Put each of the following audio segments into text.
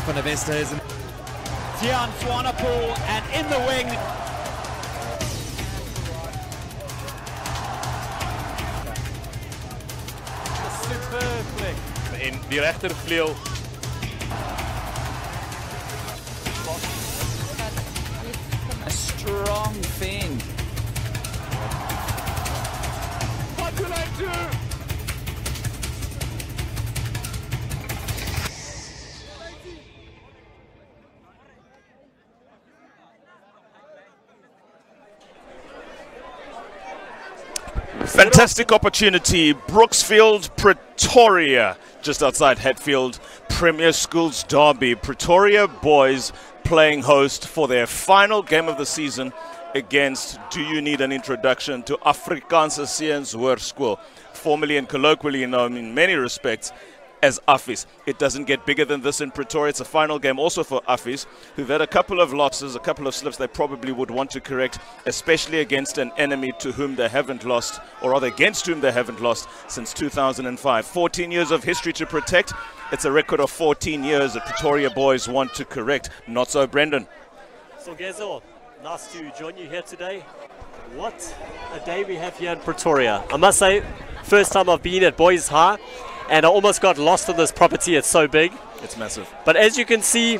von der Weste ist. Tian Swanepoel and in the wing. Superb flick. In die rechtervleugel. A strong thing. What will I do? Fantastic opportunity. Brooksfield, Pretoria, just outside Hatfield. Premier Schools derby. Pretoria boys playing host for their final game of the season against, do you need an introduction to, Afrikaanse Seunskool, formerly and colloquially known in many respects as Affis. It doesn't get bigger than this in Pretoria. It's a final game also for Affis, who've had a couple of losses, a couple of slips they probably would want to correct, especially against an enemy to whom they haven't lost, or rather against whom they haven't lost since 2005. 14 years of history to protect. It's a record of 14 years that Pretoria boys want to correct. Not so, Brendan. So, Gezo, nice to join you here today. What a day we have here in Pretoria. I must say, first time I've been at Boys High, and I almost got lost on this property. It's so big. It's massive. But as you can see,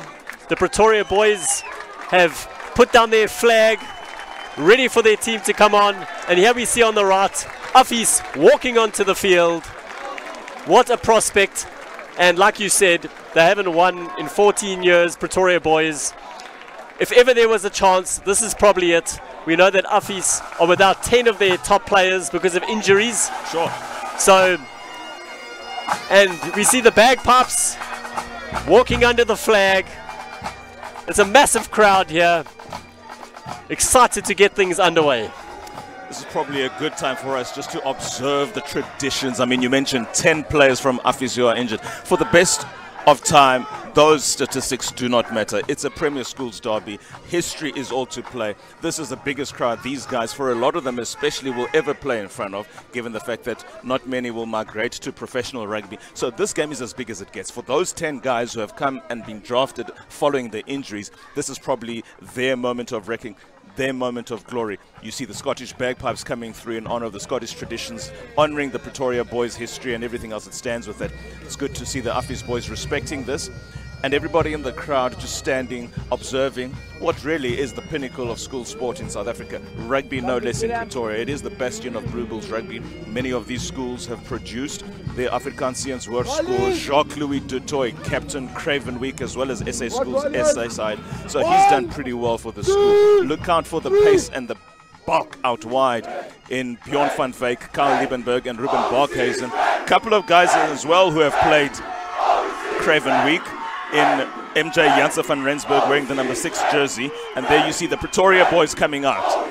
the Pretoria boys have put down their flag, ready for their team to come on. And here we see on the right, Affis walking onto the field. What a prospect. And like you said, they haven't won in 14 years, Pretoria boys. If ever there was a chance, this is probably it. We know that Affis are without 10 of their top players because of injuries. Sure. So, and we see the bagpipes walking under the flag. It's a massive crowd here, excited to get things underway. This is probably a good time for us just to observe the traditions. I mean, you mentioned 10 players from Affis who are injured. For the best of time, those statistics do not matter. It's a Premier Schools derby. History is all to play. This is the biggest crowd these guys, for a lot of them especially, will ever play in front of, given the fact that not many will migrate to professional rugby. So this game is as big as it gets. For those 10 guys who have come and been drafted following their injuries, this is probably their moment of reckoning, their moment of glory. You see the Scottish bagpipes coming through in honor of the Scottish traditions, honoring the Pretoria boys' history and everything else that stands with it. It's good to see the Affis boys respecting this, and everybody in the crowd just standing, observing what really is the pinnacle of school sport in South Africa. Rugby, no less, in Pretoria. It is the bastion of Blue Bulls rugby. Many of these schools have produced their Afrikaanse Hoër school, Jacques-Louis Dutoy, Captain Craven Week, as well as SA School's SA side. So he's done pretty well for the school. Look out for the pace and the bulk out wide in Bjorn van Wyk, Karl Liebenberg and Ruben Barkhuizen. A couple of guys as well who have played Craven Week in MJ Janssen van Rensburg wearing the number 6 jersey. And there you see the Pretoria boys coming out.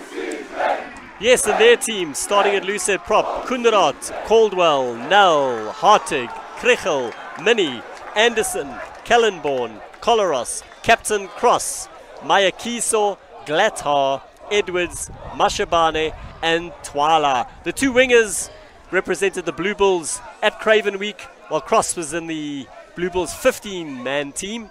Yes, and their team, starting at loose at prop, Kunrad, Caldwell, Nell, Hartig, Krichel, Minnie, Anderson, Kellenborn, Coloros, Captain Cross, Mayakiso, Glathar, Edwards, Mashabane, and Twala. The two wingers represented the Blue Bulls at Craven Week, while Cross was in the Blue Bulls 15-man team,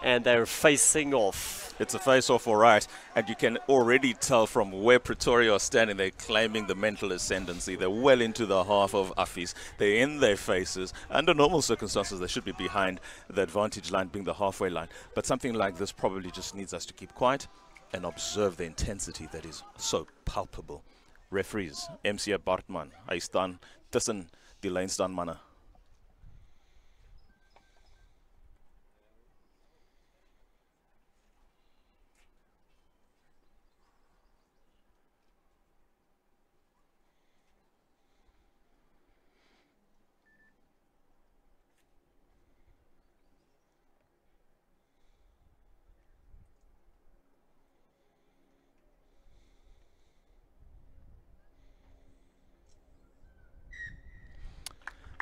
and they're facing off. It's a face-off, all right, and you can already tell from where Pretoria are standing, they're claiming the mental ascendancy. They're well into the half of Affis. They're in their faces. Under normal circumstances, they should be behind the advantage line, being the halfway line. But something like this probably just needs us to keep quiet and observe the intensity that is so palpable. Referees, MC Bartman, hy staan tussen die lyn staan manne.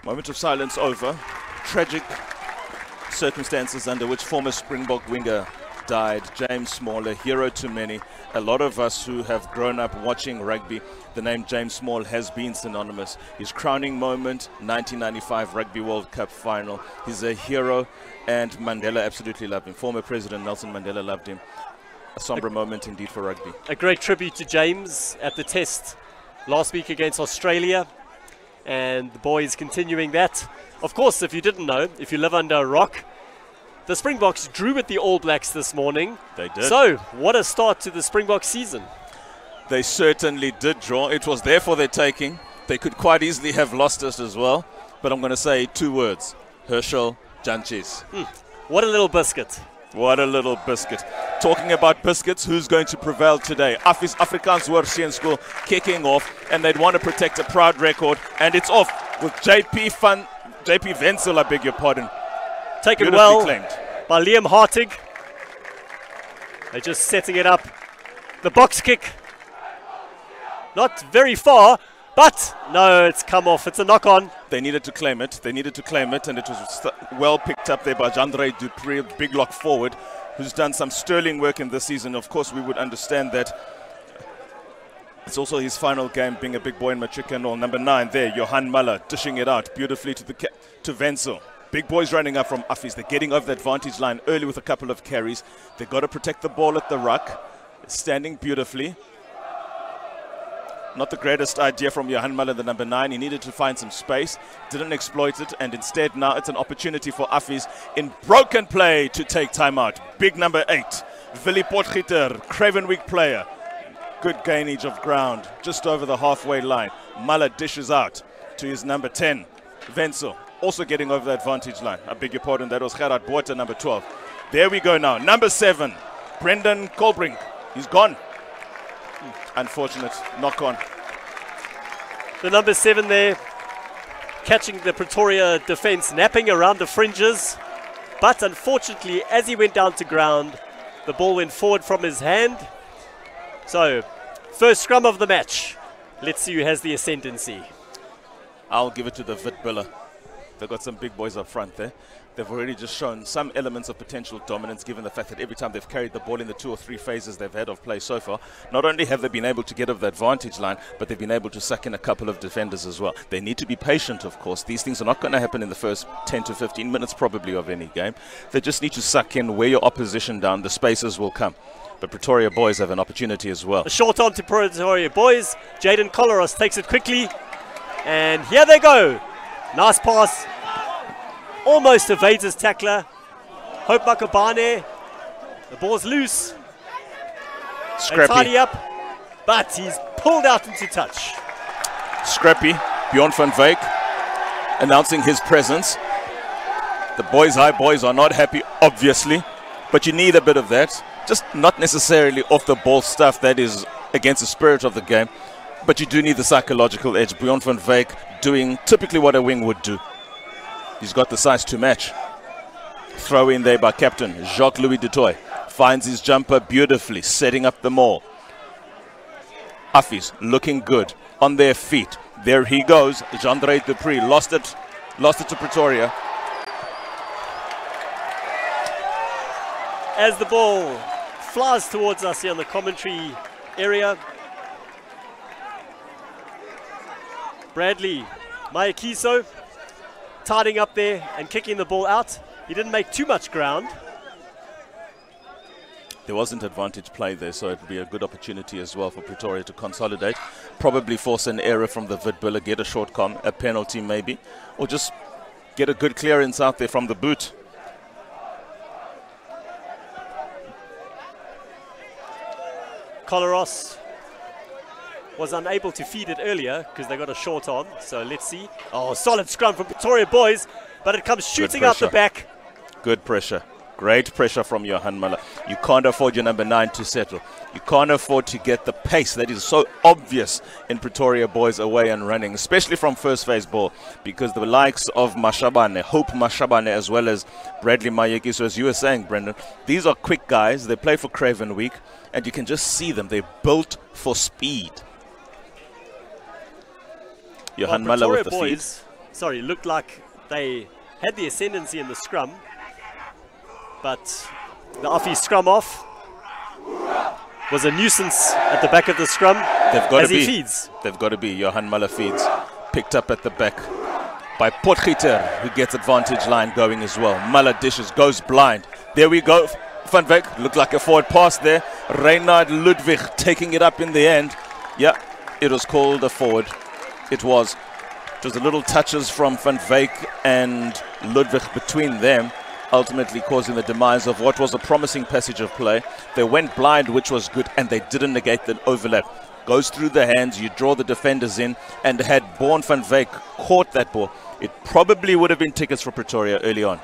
Moment of silence over. Tragic circumstances under which former Springbok winger died. James Small, a hero to many. A lot of us who have grown up watching rugby, the name James Small has been synonymous. His crowning moment, 1995 Rugby World Cup final. He's a hero, and Mandela absolutely loved him. Former President Nelson Mandela loved him. A somber moment indeed for rugby. A great tribute to James at the test last week against Australia, and the boys continuing that. Of course, if you didn't know, if you live under a rock, the Springboks drew with the All Blacks this morning. They did. So, what a start to the Springbok season. They certainly did draw. It was there for their taking. They could quite easily have lost us as well. But I'm going to say 2 words. Herschel Jantjies. What a little biscuit. What a little biscuit. Talking about biscuits, who's going to prevail today? Afrikaanse Hoër Seunskool kicking off, and they'd want to protect a proud record. And it's off with JP Wenzel, I beg your pardon. Taken well claimed by Liam Hartig. They're just setting it up. The box kick. Not very far, but no, it's come off. It's a knock-on. They needed to claim it. They needed to claim it, and it was well picked up there by Jandre Dupree, big lock forward, who's done some sterling work in this season. Of course, we would understand that. It's also his final game, being a big boy in Matrica and all. Number 9 there, Johan Muller, dishing it out beautifully to Wenzel. Big boys running up from Affis. They're getting over the advantage line early with a couple of carries. They've got to protect the ball at the ruck. Standing beautifully. Not the greatest idea from Johan Muller, the number 9. He needed to find some space. Didn't exploit it. And instead now it's an opportunity for Affis in broken play to take time out. Big number 8. Willie Potgieter, Cravenweek player. Good gainage of ground just over the halfway line. Muller dishes out to his number 10, Wenzel. Also getting over the advantage line. I beg your pardon, that was Gerard Botha, number 12. There we go now. Number 7, Brendan Colbrink. He's gone. Unfortunate knock on. The number 7 there, catching the Pretoria defence, napping around the fringes. But unfortunately, as he went down to ground, the ball went forward from his hand. So, first scrum of the match. Let's see who has the ascendancy. I'll give it to the Witbuller. They've got some big boys up front there. They've already just shown some elements of potential dominance, given the fact that every time they've carried the ball in the 2 or 3 phases they've had of play so far, not only have they been able to get over the advantage line, but they've been able to suck in a couple of defenders as well. They need to be patient, of course. These things are not going to happen in the first 10 to 15 minutes probably of any game. They just need to suck in, wear your opposition down. The spaces will come. But Pretoria boys have an opportunity as well. A short on to Pretoria boys. Jaden Collaros takes it quickly. And here they go. Nice pass. Almost evades his tackler. Hope Makabane. The ball's loose. Scrappy. They tidy up. But he's pulled out into touch. Scrappy. Bjorn van Wyk announcing his presence. The boys' high boys are not happy, obviously. But you need a bit of that. Just not necessarily off the ball stuff that is against the spirit of the game. But you do need the psychological edge. Bjorn van Wyk doing typically what a wing would do. He's got the size to match. Throw in there by captain Jacques-Louis du Toit. Finds his jumper beautifully, setting up the maul. Affis looking good on their feet. There he goes. Jandre Dupree lost it to Pretoria. As the ball flies towards us here on the commentary area, Bradley Mayakiso tidying up there and kicking the ball out. He didn't make too much ground. There wasn't advantage play there, so it would be a good opportunity as well for Pretoria to consolidate. Probably force an error from the Witbuller, get a short a penalty maybe, or just get a good clearance out there from the boot. Collaros was unable to feed it earlier because they got a short on. So let's see. Oh, solid scrum from Pretoria boys, but it comes shooting out the back. Good pressure. Great pressure from Johan Muller. You can't afford your number 9 to settle. You can't afford to get the pace that is so obvious in Pretoria boys away and running, especially from first phase ball, because the likes of Mashabane, Hope Mashabane, as well as Bradley Mayeki, so as you were saying, Brendan, these are quick guys. They play for Cravenweek, and you can just see them. They're built for speed. Johan Muller with the boys, sorry, looked like they had the ascendancy in the scrum, but the Affie scrum off. Was a nuisance at the back of the scrum. They've got as to he be. feeds. They've got to be. Johan Muller feeds. Picked up at the back by Potgieter, who gets advantage line going as well. Muller dishes, goes blind. There we go. Van Wyk looked like a forward pass there. Reinhard Ludwig taking it up in the end. Yeah, it was called a forward. It was a little touches from Van Wyk and Ludwig between them, ultimately causing the demise of what was a promising passage of play. They went blind, which was good, and they didn't negate the overlap. Goes through the hands, you draw the defenders in, and had Born Van Wyk caught that ball, it probably would have been tickets for Pretoria early on.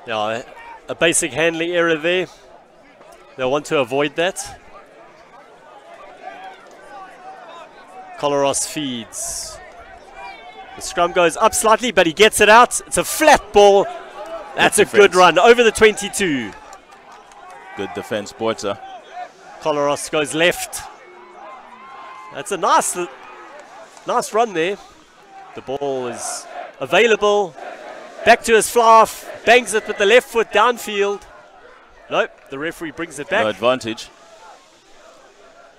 Yeah, a basic handling error there. They'll want to avoid that. Collaros feeds. The scrum goes up slightly, but he gets it out. It's a flat ball. That's a good run over the 22. Good defense, Botza. Collaros goes left. That's a nice run there. The ball is available. Back to his fluff. Bangs it with the left foot downfield. Nope, the referee brings it back. No advantage.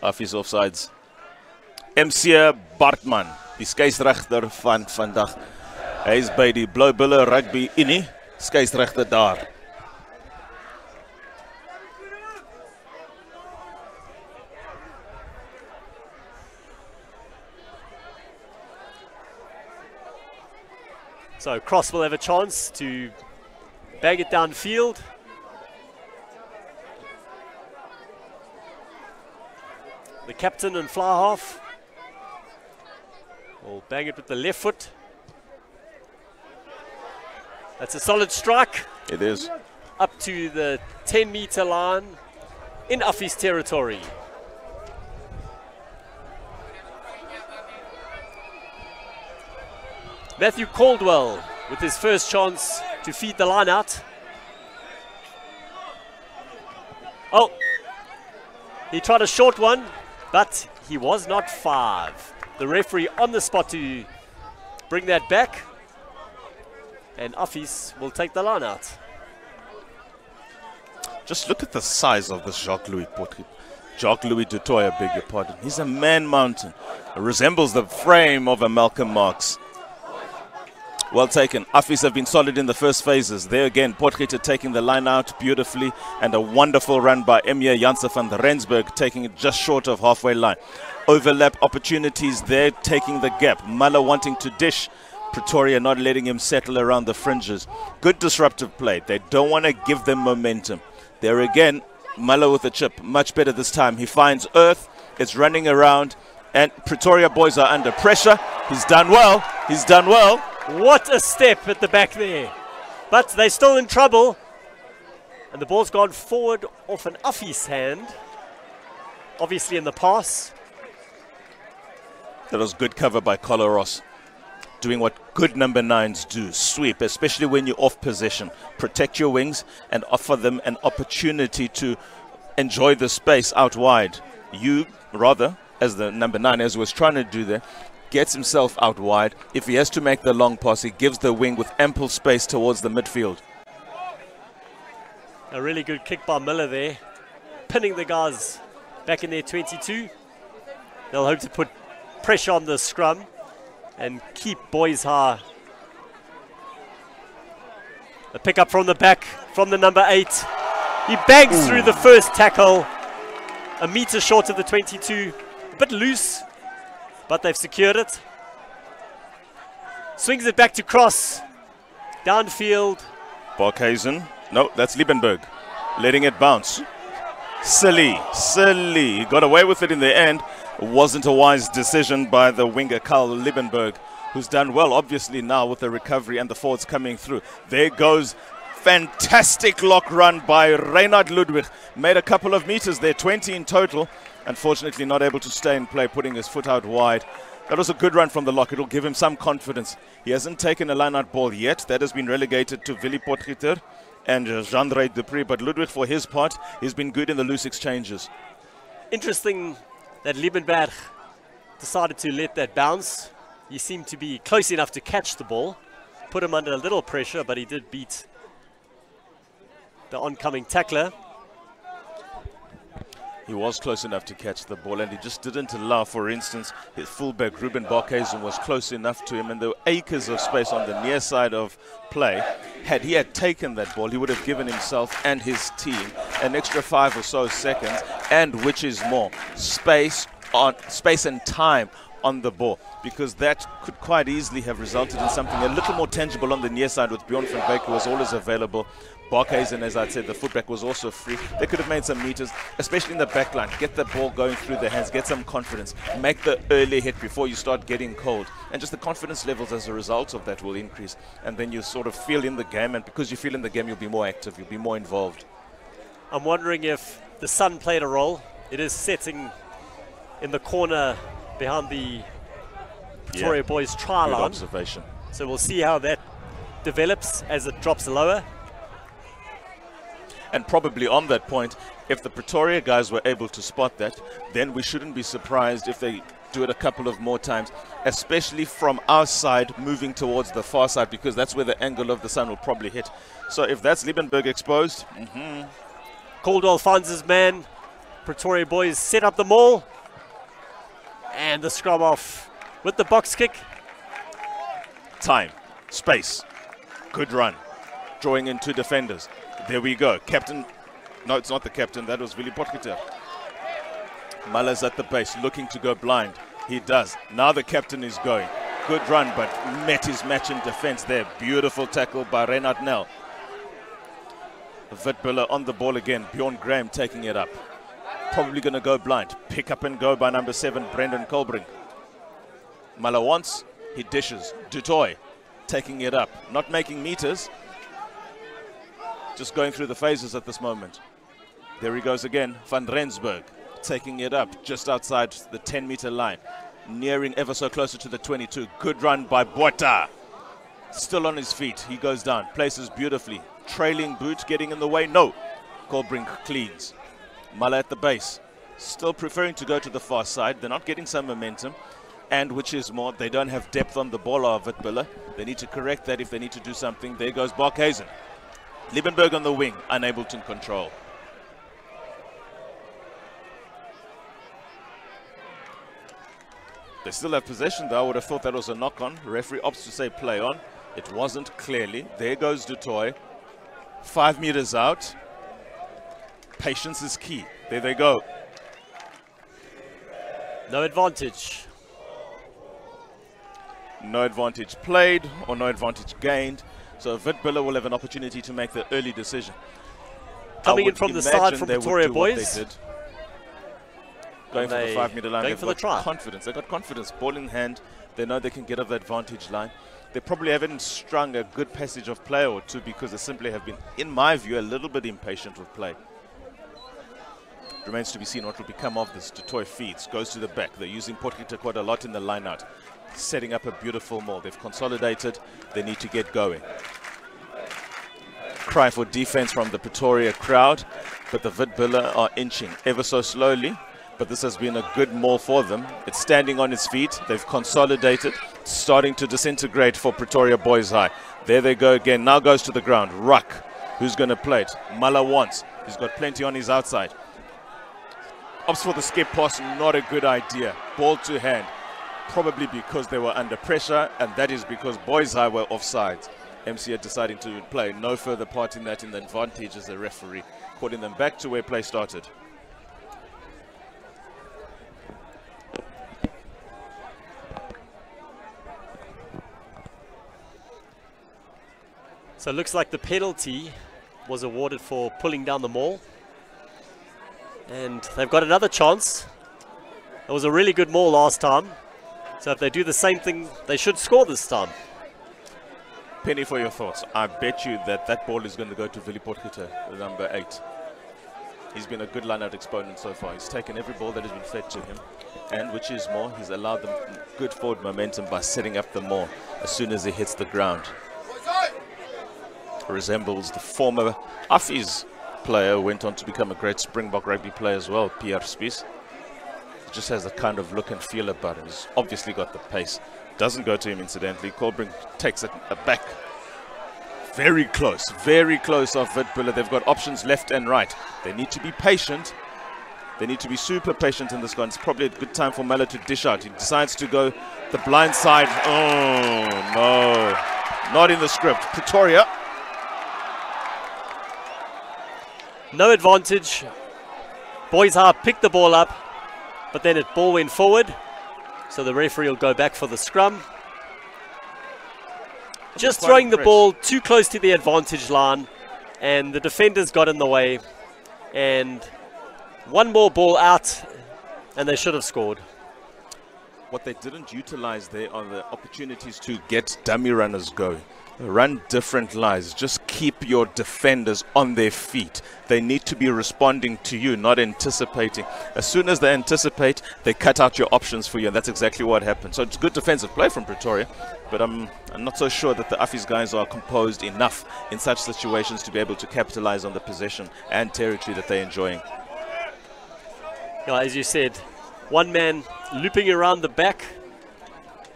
Affie's offsides. MC Bartman, die skeieregter van vandag. Hy is by die Blou Bulle Rugby Unie, skeieregter daar. So Cross will have a chance to bag it downfield. The captain and fly half will bang it with the left foot. That's a solid strike. It is. Up to the 10-meter line in Affie's territory. Matthew Caldwell with his first chance to feed the line out. Oh, he tried a short one, but he was not 5. The referee on the spot to bring that back, and Affies will take the line out. Just look at the size of this Jacques-Louis Potgieter. Jacques-Louis du Toit, I beg your pardon. He's a man-mountain. Resembles the frame of a Malcolm Marx. Well taken. Affies have been solid in the first phases. There again, Potgieter taking the line out beautifully, and a wonderful run by Emir Janse van Rensburg, taking it just short of halfway line. Overlap opportunities there, taking the gap. Muller wanting to dish. Pretoria not letting him settle around the fringes. Good disruptive play. They don't want to give them momentum. There again, Muller with a chip. Much better this time. He finds Earth. It's running around, and Pretoria boys are under pressure. He's done well. He's done well. What a step at the back there. But they're still in trouble. And the ball's gone forward off an Affie's hand. Obviously in the pass. That was good cover by Collaros. Doing what good number 9s do. Sweep, especially when you're off possession. Protect your wings and offer them an opportunity to enjoy the space out wide. You, rather, as the number 9, as was trying to do there, gets himself out wide. If he has to make the long pass, he gives the wing with ample space towards the midfield. A really good kick by Miller there, pinning the guys back in their 22. They'll hope to put pressure on the scrum and keep boys high. The pick up from the back from the number 8. He bangs through the first tackle, a meter short of the 22, a bit loose, but they've secured it. Swings it back to Cross. Downfield. Barkhuizen. No, that's Liebenberg. Letting it bounce. Silly. He got away with it in the end. It wasn't a wise decision by the winger Karl Liebenberg, who's done well, obviously, now with the recovery and the forwards coming through. There goes. Fantastic lock run by Reinhard Ludwig. Made a couple of meters there, 20 in total. Unfortunately not able to stay in play, putting his foot out wide. That was a good run from the lock. It'll give him some confidence. He hasn't taken a line-out ball yet. That has been relegated to Willy Potgieter and Jean-Ray Dupree. But Ludwig, for his part, he's been good in the loose exchanges. Interesting that Liebenberg decided to let that bounce. He seemed to be close enough to catch the ball. put him under a little pressure, but he did beat the oncoming tackler. He was close enough to catch the ball, and he just didn't allow, for instance, his fullback Ruben Barkhuizen was close enough to him, and there were acres of space on the near side of play. Had he had taken that ball, he would have given himself and his team an extra 5 or so seconds, and which is more, space and time on the ball, because that could quite easily have resulted in something a little more tangible on the near side with Bjorn van Beek, who was always available. Barkhuizen, as I said, the fullback, was also free. They could have made some meters, especially in the back line. Get the ball going through the hands, get some confidence, make the early hit before you start getting cold. And just the confidence levels as a result of that will increase. And then you sort of feel in the game, and because you feel in the game, you'll be more active, you'll be more involved. I'm wondering if the sun played a role. It is setting in the corner behind the Pretoria boys try Good line. observation. So we'll see how that develops as it drops lower. And probably on that point, if the Pretoria guys were able to spot that, then we shouldn't be surprised if they do it a couple of more times, especially from our side moving towards the far side, because that's where the angle of the sun will probably hit. So if that's Liebenberg exposed, Caldwell finds his man. Pretoria boys set up the maul. And the scrum off with the box kick. time, space, good run, drawing in 2 defenders. There we go. Captain, no, it's not the captain. That was Willie Potgieter. Mala's at the base, looking to go blind. He does. Now the captain is going. Good run, but met his match in defense there. Beautiful tackle by Reinhard Nel. Witbüller on the ball again. Bjorn Graham taking it up. Probably going to go blind. Pick up and go by number 7, Brendan Kolbrink. Mala wants, he dishes. Dutoy taking it up. Not making meters. Just going through the phases at this moment. There he goes again. Van Rensburg taking it up just outside the 10-meter line. Nearing ever so closer to the 22. Good run by Botha. Still on his feet. He goes down. Places beautifully. Trailing boot getting in the way. No. Kolbrink cleans. Mala at the base. Still preferring to go to the far side. They're not getting some momentum. And which is more, they don't have depth on the ball of Witbüller. They need to correct that if they need to do something. There goes Barkhuizen. Liebenberg on the wing, unable to control. They still have possession though. I would have thought that was a knock-on. Referee opts to say play on. It wasn't clearly. There goes Dutoy. 5 meters out. Patience is key. There they go. No advantage. No advantage played or no advantage gained. So Witbüller will have an opportunity to make the early decision. Coming in from the side from Pretoria boys. They did. Going for the 5-meter line. Going for the try. Confidence. They got confidence. Ball in hand. They know they can get up the advantage line. They probably haven't strung a good passage of play or two because they simply have been, in my view, a little bit impatient with play. Remains to be seen what will become of this. Dutoy feeds, goes to the back. They're using Potgieter quite a lot in the line-out. Setting up a beautiful maul. They've consolidated. They need to get going. Cry for defense from the Pretoria crowd, but the Witbüller are inching ever so slowly. But this has been a good maul for them. It's standing on its feet. They've consolidated. It's starting to disintegrate for Pretoria Boys High. There they go again. Now goes to the ground. Ruck. Who's going to play it? Mala wants. He's got plenty on his outside. Opts for the skip pass. Not a good idea. Ball to hand. Probably because they were under pressure, and that is because Boys High were offsides. MC are deciding to play no further part in that, in the advantage as a referee, calling them back to where play started. So it looks like the penalty was awarded for pulling down the maul. And they've got another chance. It was a really good maul last time. So if they do the same thing, they should score this time. Penny, for your thoughts. I bet you that ball is going to go to Willie Potgieter, the number 8. He's been a good line-out exponent so far. He's taken every ball that has been fed to him. And which is more, he's allowed them good forward momentum by setting up the maul as soon as he hits the ground. Resembles the former Affies player who went on to become a great Springbok rugby player as well, Pierre Spies. Just has a kind of look and feel about him. He's obviously got the pace. Doesn't go to him, incidentally. Colbrink takes it back. Very close off Witbuller. They've got options left and right. They need to be patient. They need to be super patient in this one. It's probably a good time for Miller to dish out. He decides to go the blind side. Oh, no. Not in the script. Pretoria. No advantage. Boys High picked the ball up, but then it ball went forward. So the referee will go back for the scrum. Just throwing the ball too close to the advantage line, and the defenders got in the way. And one more ball out, and they should have scored. What they didn't utilize there are the opportunities to get dummy runners going. Run different lines. Just keep your defenders on their feet. They need to be responding to you, not anticipating. As soon as they anticipate, they cut out your options for you, and that's exactly what happened. So it's good defensive play from Pretoria, but I'm not so sure that the Affies guys are composed enough in such situations to be able to capitalize on the possession and territory that they're enjoying. Yeah, as you said, one man looping around the back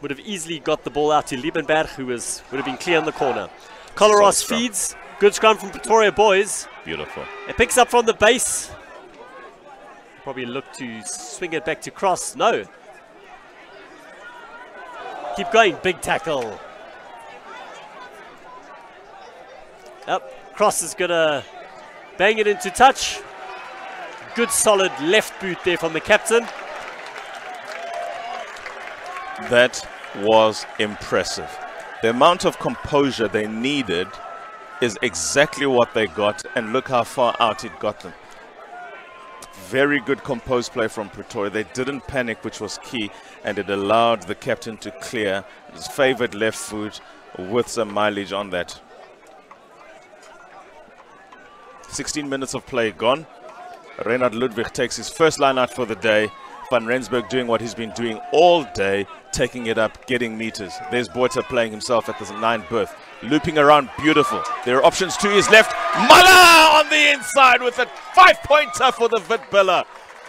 would have easily got the ball out to Liebenberg, who would have been clear in the corner. Coloros feeds. Good scrum from Pretoria boys. Beautiful. It picks up from the base. Probably look to swing it back to Cross. No. Keep going. Big tackle. Up. Cross is going to bang it into touch. Good solid left boot there from the captain. That was impressive. The amount of composure they needed is exactly what they got, and look how far out it got them. Very good composed play from Pretoria. They didn't panic, which was key, and it allowed the captain to clear his favored left foot with some mileage on that. 16 minutes of play gone. Reinhard Ludwig takes his first line out for the day. Van Rensburg doing what he's been doing all day, taking it up, getting meters. There's Botha playing himself at the 9th berth. Looping around, beautiful. There are options to his left. Mala on the inside with a 5-pointer for the Witbuller.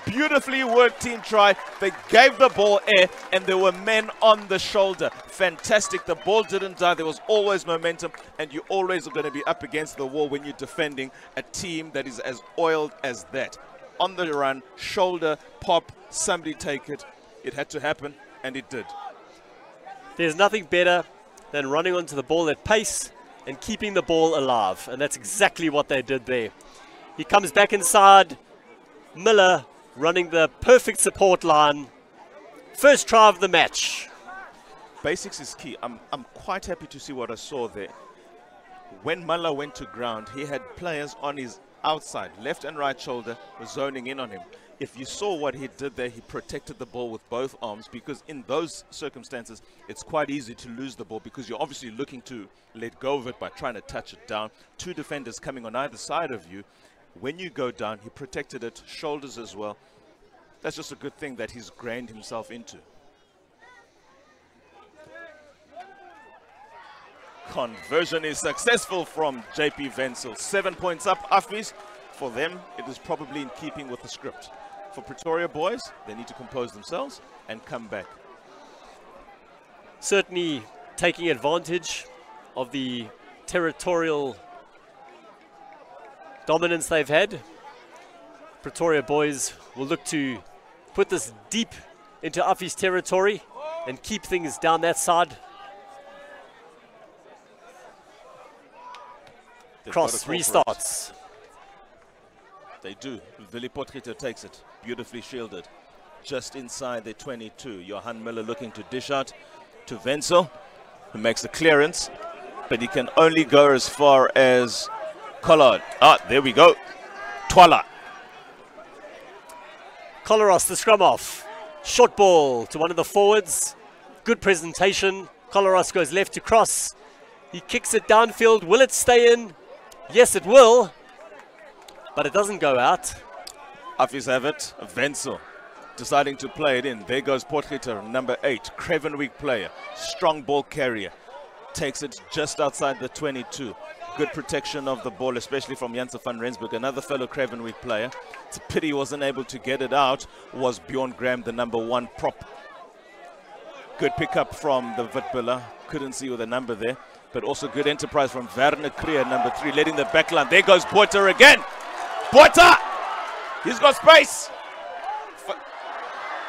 Beautifully worked team try. They gave the ball air, and there were men on the shoulder. Fantastic. The ball didn't die. There was always momentum, and you always are going to be up against the wall when you're defending a team that is as oiled as that. On the run, shoulder, pop, somebody take it. It had to happen, and it did. There's nothing better than running onto the ball at pace and keeping the ball alive, and that's exactly what they did there. He comes back inside. Miller running the perfect support line. First try of the match. Basics is key. I'm quite happy to see what I saw there. When Miller went to ground, he had players on his outside, left and right shoulder, were zoning in on him. If you saw what he did there, he protected the ball with both arms, because in those circumstances, it's quite easy to lose the ball because you're obviously looking to let go of it by trying to touch it down. Two defenders coming on either side of you. When you go down, he protected it, shoulders as well. That's just a good thing that he's grained himself into. Conversion is successful from JP Wenzel. 7 points up, Affies. For them, it is probably in keeping with the script. For Pretoria boys, they need to compose themselves and come back. Certainly taking advantage of the territorial dominance they've had. Pretoria boys will look to put this deep into Affies territory and keep things down that side. Cross restarts. They do. Willie Potgieter takes it. Beautifully shielded. Just inside the 22. Johan Miller looking to dish out to Wenzel, who makes the clearance, but he can only go as far as Collard. Ah, there we go. Twala. Coloros, the scrum off. Short ball to one of the forwards. Good presentation. Coloros goes left to Cross. He kicks it downfield. Will it stay in? Yes, it will. But it doesn't go out. Affies have it. Wenzel deciding to play it in. There goes Potgieter, number 8. Craven weak player. Strong ball carrier. Takes it just outside the 22. Good protection of the ball, especially from Janse van Rensburg, another fellow Cravenweek player. It's a pity he wasn't able to get it out. Was Bjorn Graham, the number 1 prop. Good pickup from the Witbiller. Couldn't see with a number there. But also good enterprise from Werner Krier, number 3, letting the back line. There goes Botha again. Botha! He's got space.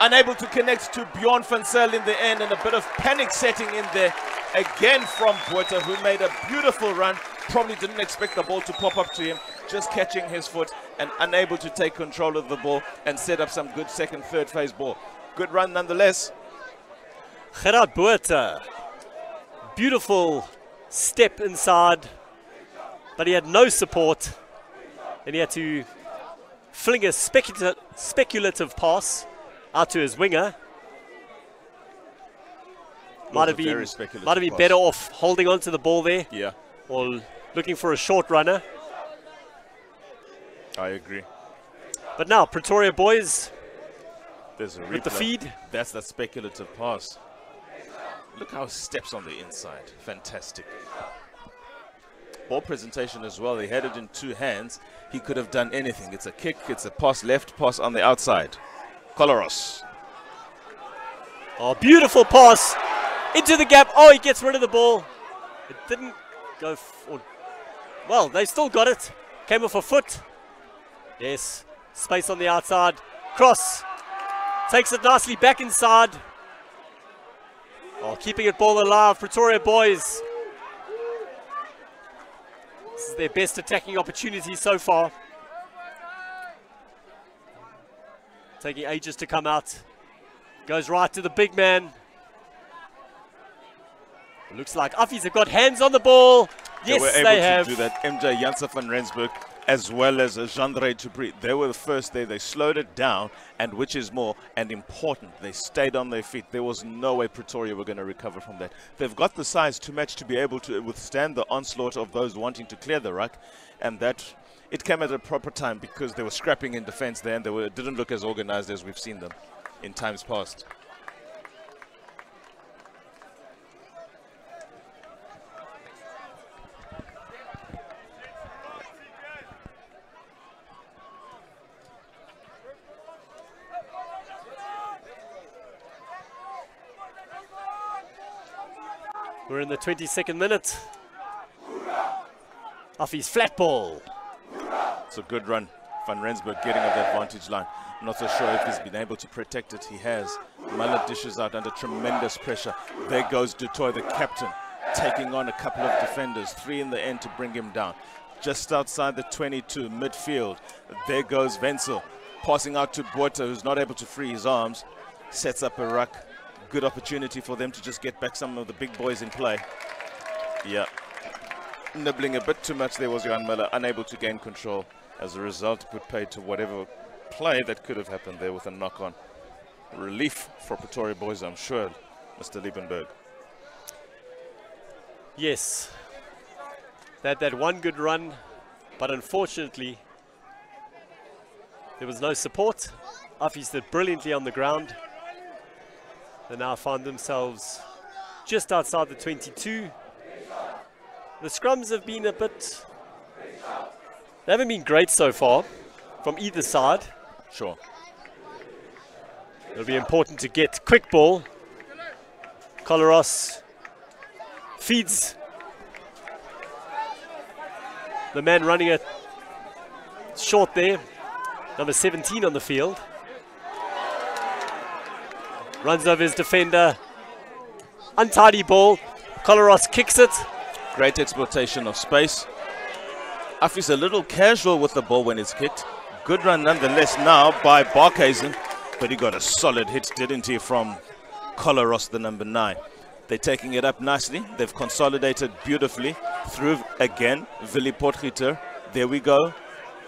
Unable to connect to Bjorn van Zyl in the end, and a bit of panic setting in there again from Botha, who made a beautiful run. Probably didn't expect the ball to pop up to him, just catching his foot and unable to take control of the ball and set up some good second, third phase ball. Good run nonetheless. Gerard Botha. Beautiful step inside, but he had no support, and he had to fling a speculative pass out to his winger. Might have been better off holding on to the ball there. Yeah. Or looking for a short runner. I agree. But now, Pretoria boys There's a replay. with the feed. That's that speculative pass. Look how he steps on the inside. Fantastic. Ball presentation as well. He had it in 2 hands. He could have done anything. It's a kick, it's a pass left, pass on the outside. Coloros. Oh, beautiful pass into the gap. Oh, he gets rid of the ball. It didn't go well, they still got it. Came off a foot. Yes, space on the outside. Cross. Takes it nicely back inside. Oh, keeping it ball alive, Pretoria boys. This is their best attacking opportunity so far. Taking ages to come out. Goes right to the big man. Looks like Affies have got hands on the ball. Yes, they have. To do that. MJ Janse van Rensburg as well as Jean-Ray Tubry. They were the first there. They slowed it down, and which is more and important, they stayed on their feet. There was no way Pretoria were going to recover from that. They've got the size to match to be able to withstand the onslaught of those wanting to clear the ruck, and that it came at a proper time because they were scrapping in defense there, and they didn't look as organized as we've seen them in times past. We're in the 22nd minute. Affies flat ball. It's a good run. Van Rensburg getting at the advantage line. I'm not so sure if he's been able to protect it. He has. Muller dishes out under tremendous pressure. There goes Du Toit, the captain, taking on a couple of defenders. 3 in the end to bring him down. Just outside the 22, midfield. There goes Wenzel, passing out to Botha, who's not able to free his arms. Sets up a ruck. Good opportunity for them to just get back some of the big boys in play. Yeah. Nibbling a bit too much there was Johan Miller, unable to gain control. As a result, put paid to whatever play that could have happened there with a knock-on. Relief for Pretoria boys, I'm sure, Mr. Liebenberg. Yes. They had that one good run, but unfortunately, there was no support. Affies did brilliantly on the ground. They now find themselves just outside the 22. The scrums have been a bit... They haven't been great so far from either side. Sure. It'll be important to get quick ball. Coloros feeds the man running it short there. Number 17 on the field. Runs over his defender. Untidy ball. Coloros kicks it. Great exploitation of space. Affies a little casual with the ball when it's kicked. Good run nonetheless now by Barkhuizen. But he got a solid hit, didn't he, from Coloros, the number 9. They're taking it up nicely. They've consolidated beautifully. Through again. Willy Potgieter. There we go.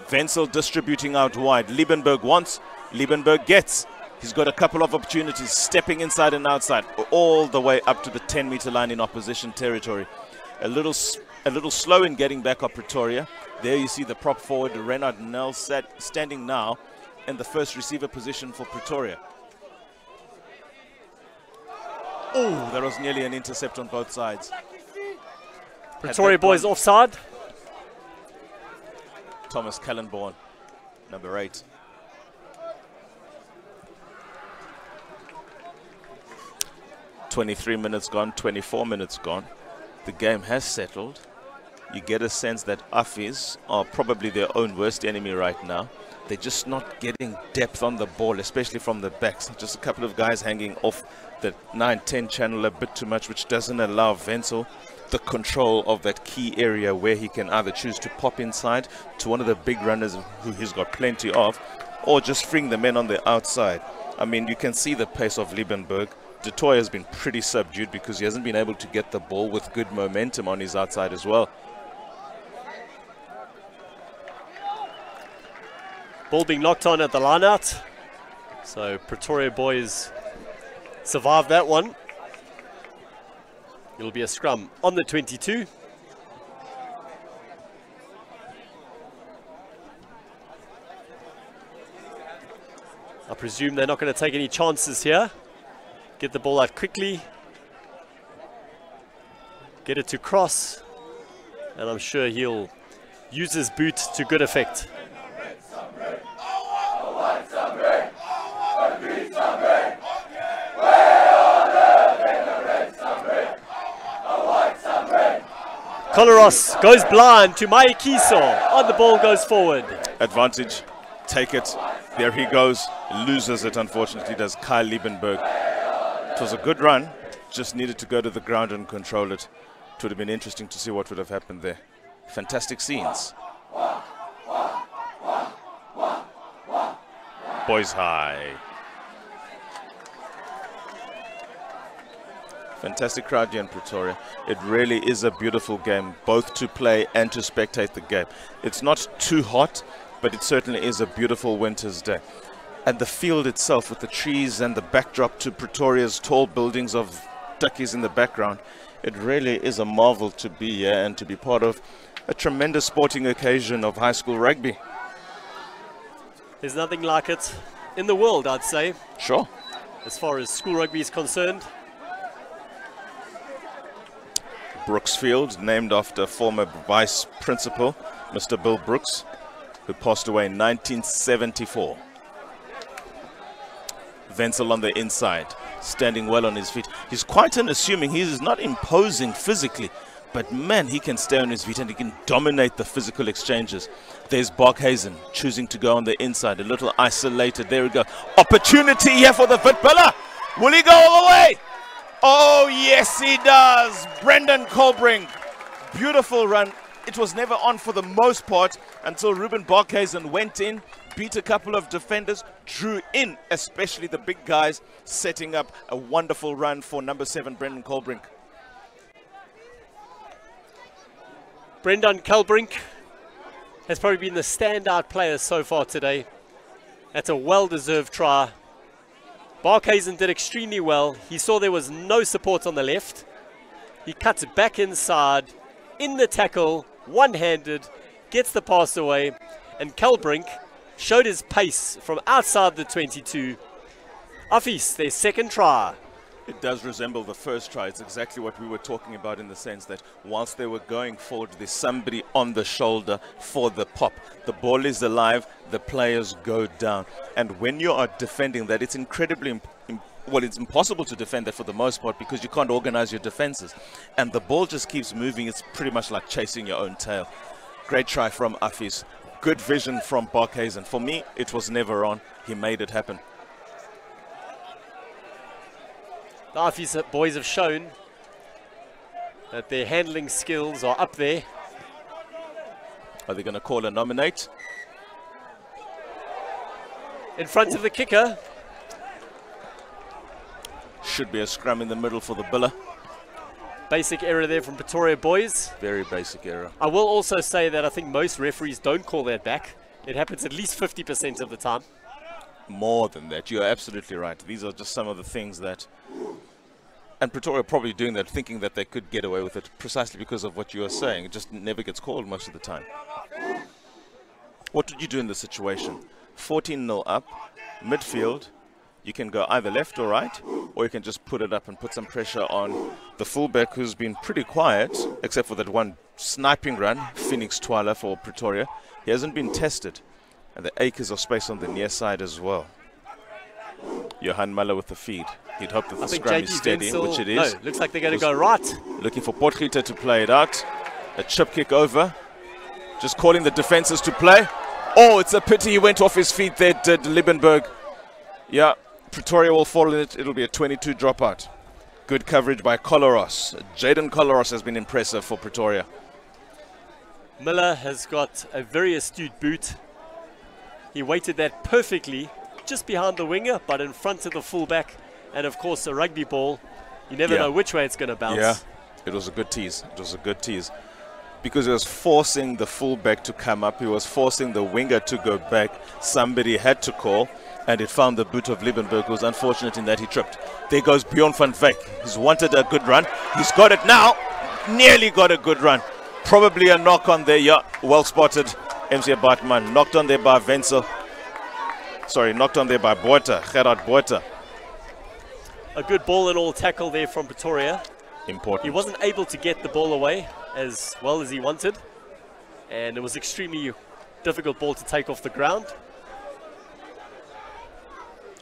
Wenzel distributing out wide. Liebenberg wants. Liebenberg gets. He's got a couple of opportunities, stepping inside and outside, all the way up to the 10-meter line in opposition territory. A little slow in getting back up Pretoria. There you see the prop forward, Renard Nel, standing now in the first receiver position for Pretoria. Oh, that was nearly an intercept on both sides. Pretoria boys offside. Thomas Kellenborn, number 8. "23 minutes gone, 24 minutes gone. The game has settled. You get a sense that Affis are probably their own worst enemy right now. They're just not getting depth on the ball, especially from the backs. Just a couple of guys hanging off the 9-10 channel a bit too much, which doesn't allow Wenzel the control of that key area where he can either choose to pop inside to one of the big runners who he's got plenty of, or just freeing the men on the outside. I mean, you can see the pace of Liebenberg. De Toy has been pretty subdued because he hasn't been able to get the ball with good momentum on his outside as well. Ball being knocked on at the line-out. So Pretoria boys survived that one. It'll be a scrum on the 22. I presume they're not going to take any chances here. Get the ball out quickly. Get it to cross. And I'm sure he'll use his boot to good effect. Coloros goes blind to Maikiso. On the ball goes forward. Advantage. Take it. There he goes. Loses it, unfortunately, does Kyle Liebenberg. It was a good run. Just needed to go to the ground and control it. It would have been interesting to see what would have happened there. Fantastic scenes. Boys high. Fantastic crowd here in Pretoria. It really is a beautiful game, both to play and to spectate the game. It's not too hot, but it certainly is a beautiful winter's day. And the field itself, with the trees and the backdrop to Pretoria's tall buildings of duckies in the background, it really is a marvel to be here and to be part of a tremendous sporting occasion of high school rugby. There's nothing like it in the world, I'd say. Sure. As far as school rugby is concerned. Brooks Field, named after former vice principal, Mr. Bill Brooks, who passed away in 1974. Wenzel on the inside, standing well on his feet. He's quite unassuming. He is not imposing physically, but man, he can stay on his feet and he can dominate the physical exchanges. There's Barkhuizen choosing to go on the inside, a little isolated. There we go. Opportunity here for the Witbiller. Will he go all the way? Oh, yes, he does. Brendan Colbrink. Beautiful run. It was never on for the most part until Ruben Barkhuizen went in, beat a couple of defenders, drew in, especially the big guys, setting up a wonderful run for number 7, Brendan Colbrink. Brendan Colbrink has probably been the standout player so far today. That's a well-deserved try. Barkhuizen did extremely well. He saw there was no support on the left. He cuts back inside, in the tackle, one-handed, gets the pass away, and Colbrink showed his pace from outside the 22. Affis, their second try. It does resemble the first try. It's exactly what we were talking about, in the sense that whilst they were going forward, there's somebody on the shoulder for the pop. The ball is alive, the players go down. And when you are defending that, it's incredibly well, it's impossible to defend that for the most part because you can't organize your defenses. And the ball just keeps moving. It's pretty much like chasing your own tail. Great try from Affis. Good vision from Barkhuizen. For me, it was never on. He made it happen. The Affis boys have shown that their handling skills are up there. Are they going to call a nominate? In front of the kicker. Should be a scrum in the middle for the Biller. Basic error there from Pretoria boys. Very basic error. I will also say that I think most referees don't call that back. It happens at least 50% of the time. More than that. You're absolutely right. These are just some of the things that... And Pretoria probably doing that, thinking that they could get away with it precisely because of what you are saying. It just never gets called most of the time. What did you do in this situation? 14-0 up, midfield. You can go either left or right, or you can just put it up and put some pressure on the fullback, who's been pretty quiet, except for that one sniping run, Phoenix Twala for Pretoria. He hasn't been tested. And the acres of space on the near side as well. Johan Muller with the feed. He'd hope that the scrum is steady, which it is. No, looks like they're going to go right. Looking for Potgieter to play it out. A chip kick over. Just calling the defenses to play. Oh, it's a pity he went off his feet there, did Liebenberg. Yeah, Pretoria will fall in it. It'll be a 22 dropout. Good coverage by Collaros. Jaden Collaros has been impressive for Pretoria. Miller has got a very astute boot. He weighted that perfectly, just behind the winger, but in front of the fullback. And of course, a rugby ball, you never know which way it's going to bounce. Yeah, it was a good tease. It was a good tease. Because he was forcing the fullback to come up. He was forcing the winger to go back. Somebody had to call, and it found the boot of Liebenberg, who was unfortunate in that he tripped. There goes Bjorn van Wyk. He's wanted a good run. He's got it now. Nearly got a good run. Probably a knock on there. Yeah, well spotted. MC Bartman knocked on there by Wenzel. Sorry, knocked on there by Botha, Gerard Botha. A good ball and all tackle there from Pretoria. Important. He wasn't able to get the ball away as well as he wanted. And it was extremely difficult ball to take off the ground.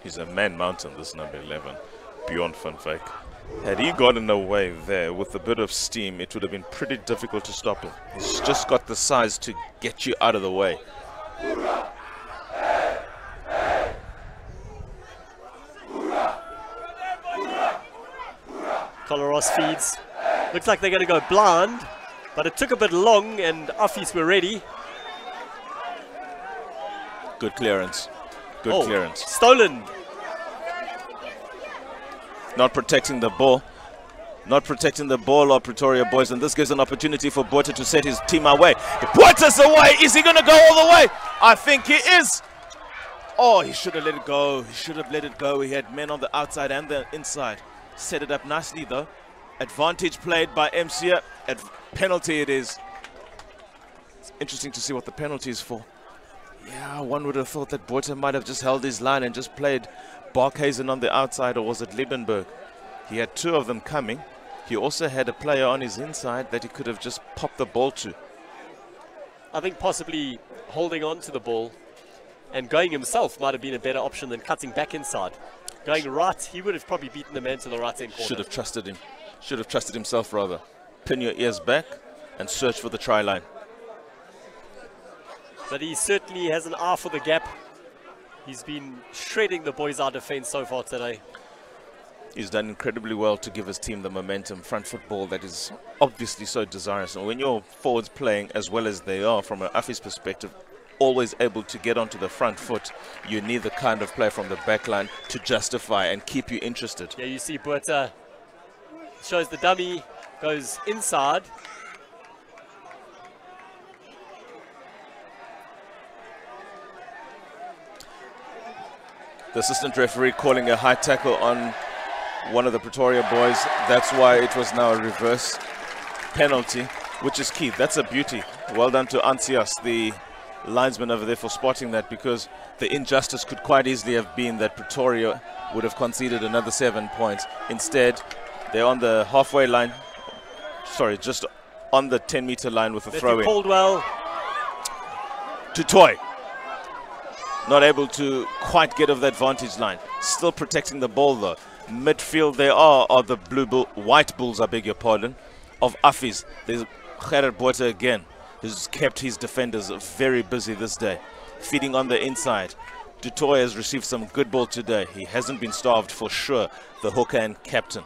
He's a man mountain, this number 11, Bjorn van Wyk. Had he gotten away there with a bit of steam, it would have been pretty difficult to stop him. He's just got the size to get you out of the way. Collaros feeds. Looks like they're going to go blind, but it took a bit long and Affies were ready. Good clearance. Good clearance. Stolen. Not protecting the ball. Not protecting the ball of Pretoria boys, and this gives an opportunity for Botha to set his team away. Botha's away. Is he going to go all the way? I think he is. Oh, he should have let it go. He should have let it go. He had men on the outside and the inside. Set it up nicely though. Advantage played by MCA. Penalty it is. It's interesting to see what the penalty is for. Yeah, one would have thought that Botha might have just held his line and just played Barkhuizen on the outside, or was it Liebenberg? He had two of them coming. He also had a player on his inside that he could have just popped the ball to. I think possibly holding on to the ball and going himself might have been a better option than cutting back inside. Going right, he would have probably beaten the man to the right-hand corner. Should have trusted him. Should have trusted himself rather. Pin your ears back and search for the try line. But he certainly has an eye for the gap. He's been shredding the boys' our defense so far today. He's done incredibly well to give his team the momentum, front football that is obviously so desirous. And when your forwards playing as well as they are from an Affies perspective, always able to get onto the front foot, you need the kind of play from the back line to justify and keep you interested. Yeah, you see Botha shows the dummy, goes inside. The assistant referee calling a high tackle on one of the Pretoria boys. That's why it was now a reverse penalty, which is key. That's a beauty. Well done to Ansias, the linesman over there, for spotting that, because the injustice could quite easily have been that Pretoria would have conceded another 7 points. Instead, they're on the halfway line. Sorry, just on the 10-meter line with a throw-in. Caldwell. To Toy. Not able to quite get over the advantage line. Still protecting the ball though. Midfield there are the white bulls, I beg your pardon, of Affies. There's Gerard Botha again, who's kept his defenders very busy this day. Feeding on the inside. Du Toit has received some good ball today. He hasn't been starved for sure, the hooker and captain.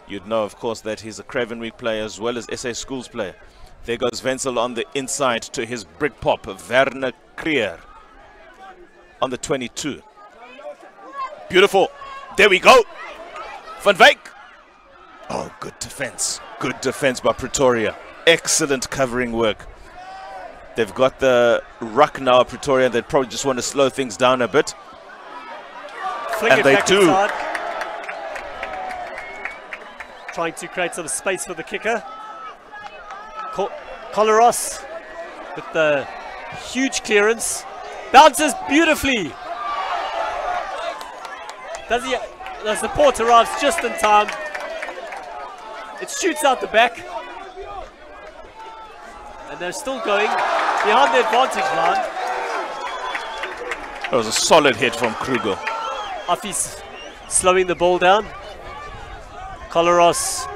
You'd know, of course, that he's a Cravenweek player as well as Seunskool player. There goes Wenzel on the inside to his brick pop, Werner Creer on the 22. Beautiful. There we go. Van Wyk. Oh, good defense. Good defense by Pretoria. Excellent covering work. They've got the ruck now, Pretoria. They probably just want to slow things down a bit. Flick and they do. Inside. Trying to create some space for the kicker. Collaros with the huge clearance. Bounces beautifully. Does he? The support arrives just in time. It shoots out the back. And they're still going behind the advantage line. That was a solid hit from Kruger. Affis slowing the ball down. Coloros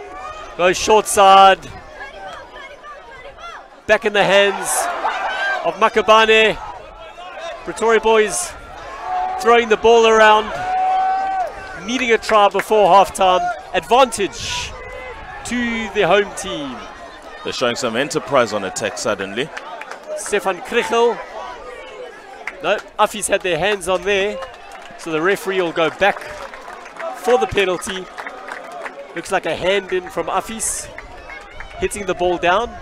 goes short side. Back in the hands of Makabane. Pretoria boys throwing the ball around. Needing a try before halftime. Advantage to the home team. They're showing some enterprise on attack suddenly. Stefan Krichel. No, Affis had their hands on there. So the referee will go back for the penalty. Looks like a hand in from Affis. Hitting the ball down.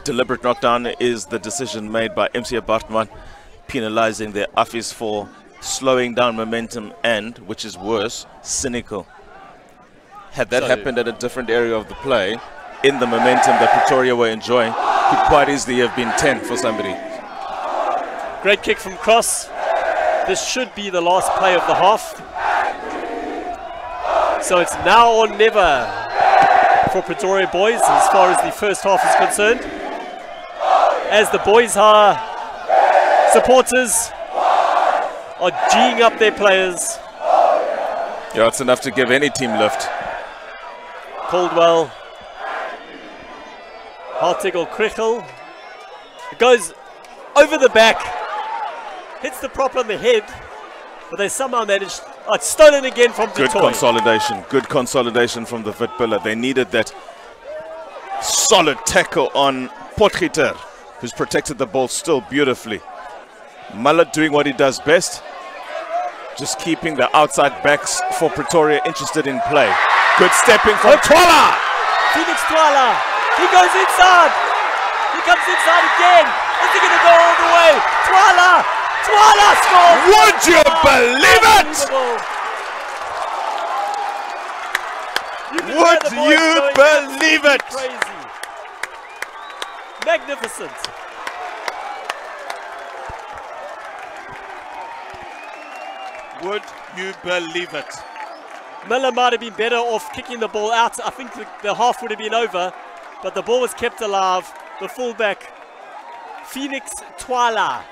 Deliberate knockdown is the decision made by MC Bartman, penalizing the Affis for slowing down momentum and, which is worse, cynical. Had that happened at a different area of the play, in the momentum that Pretoria were enjoying, could quite easily have been 10 for somebody. Great kick from Cross. This should be the last play of the half. So it's now or never for Pretoria boys as far as the first half is concerned. As the boys supporters are geeing up their players. Yeah, it's enough to give any team lift. Caldwell, Hartig or Krichel. It goes over the back, hits the prop on the head, but they somehow managed. Oh, it's stolen again from Good Pretoria. good consolidation from the Witbiller. They needed that solid tackle on Potgieter, who's protected the ball still beautifully. Mullet doing what he does best, just keeping the outside backs for Pretoria interested in play. Good stepping from Twala! Phoenix Twala, he goes inside. He comes inside again. Is he going to go all the way? Twala scores! Would you believe it? Would you believe it? Crazy. Magnificent. Would you believe it? Miller might have been better off kicking the ball out. I think the half would have been over, but the ball was kept alive. The fullback, Phoenix Twala,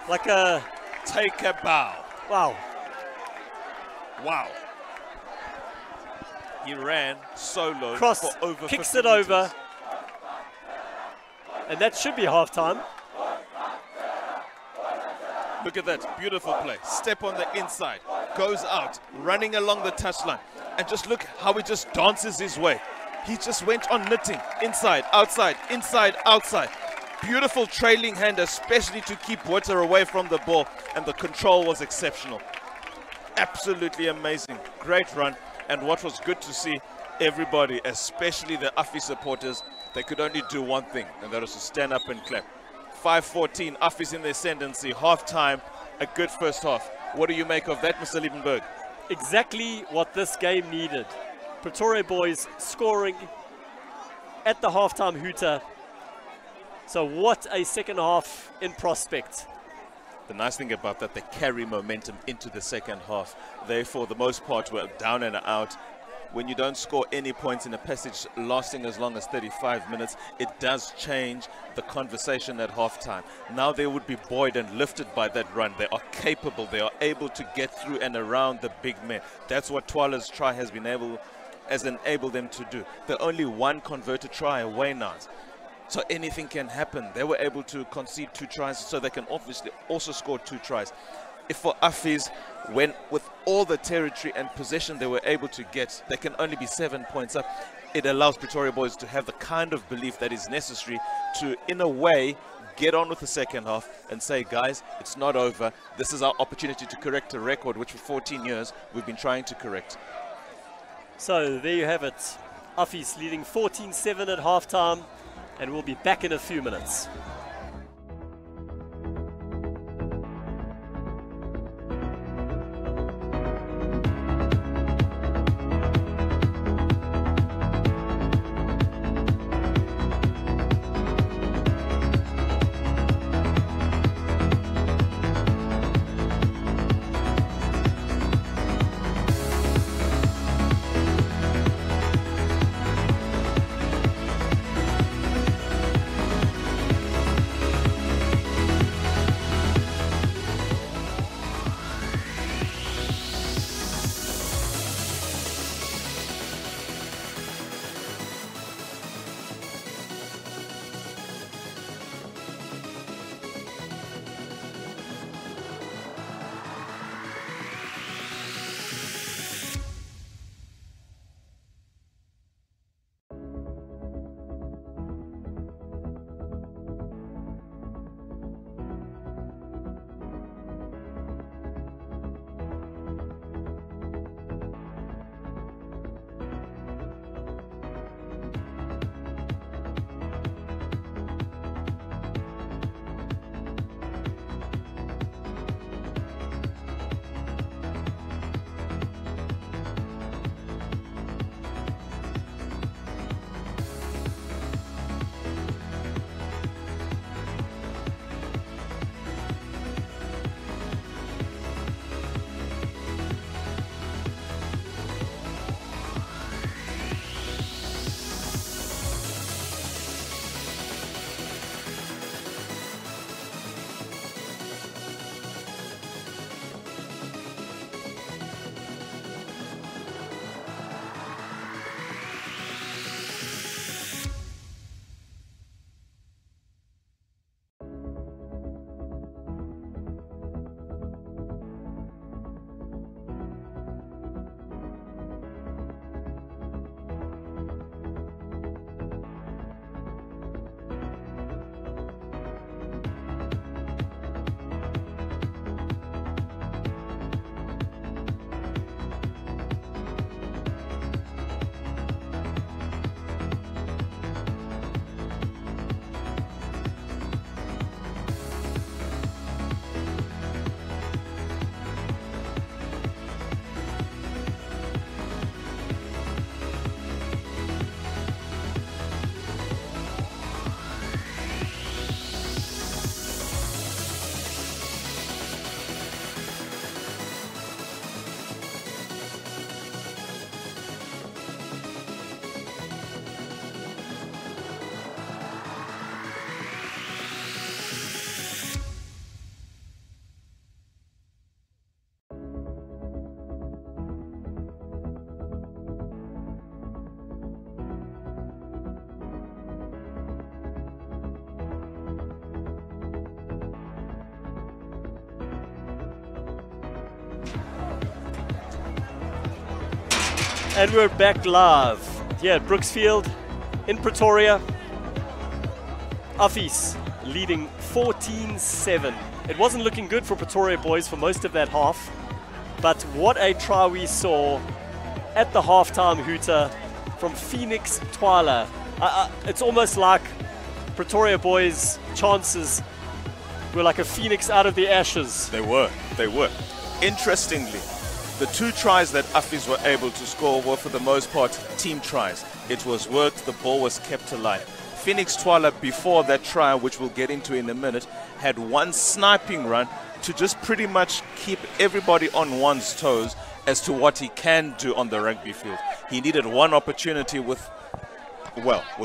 like a... Take a bow. Wow. Wow. He ran solo Cross for over kicks 50 it over. meters. And that should be halftime. Look at that, beautiful play. Step on the inside, goes out, running along the touchline. And just look how he just dances his way. He just went on knitting, inside, outside, outside. Beautiful trailing hand, especially to keep Hoër away from the ball. And the control was exceptional. Absolutely amazing. Great run. And what was good to see, everybody, especially the Affis supporters, they could only do one thing, and that was to stand up and clap. 5-14, Affis in the ascendancy, half-time, a good first half. What do you make of that, Mr. Liebenberg? Exactly what this game needed. Pretoria boys scoring at the halftime hooter. So what a second half in prospect. The nice thing about that, they carry momentum into the second half. They, for the most part, were down and out. When you don't score any points in a passage lasting as long as 35 minutes, it does change the conversation at halftime. Now they would be buoyed and lifted by that run. They are capable. They are able to get through and around the big men. That's what Twala's try has enabled them to do. They're only one converted try away now. So anything can happen. They were able to concede 2 tries, so they can obviously also score 2 tries. If for Affis, when with all the territory and possession they were able to get, they can only be 7 points up. It allows Pretoria boys to have the kind of belief that is necessary to, in a way, get on with the second half and say, guys, it's not over. This is our opportunity to correct a record which for 14 years we've been trying to correct. So there you have it. Affis leading 14-7 at halftime, and we'll be back in a few minutes. And we're back live here at Brooksfield in Pretoria. Affies leading 14-7. It wasn't looking good for Pretoria boys for most of that half, but what a try we saw at the halftime hooter from Phoenix Twyla. It's almost like Pretoria boys' chances were like a phoenix out of the ashes. They were. Interestingly, the 2 tries that Affies were able to score were for the most part team tries. It was worked, the ball was kept alive. Phoenix Twyla, before that try, which we'll get into in a minute, had one sniping run to just pretty much keep everybody on one's toes as to what he can do on the rugby field. He needed one opportunity with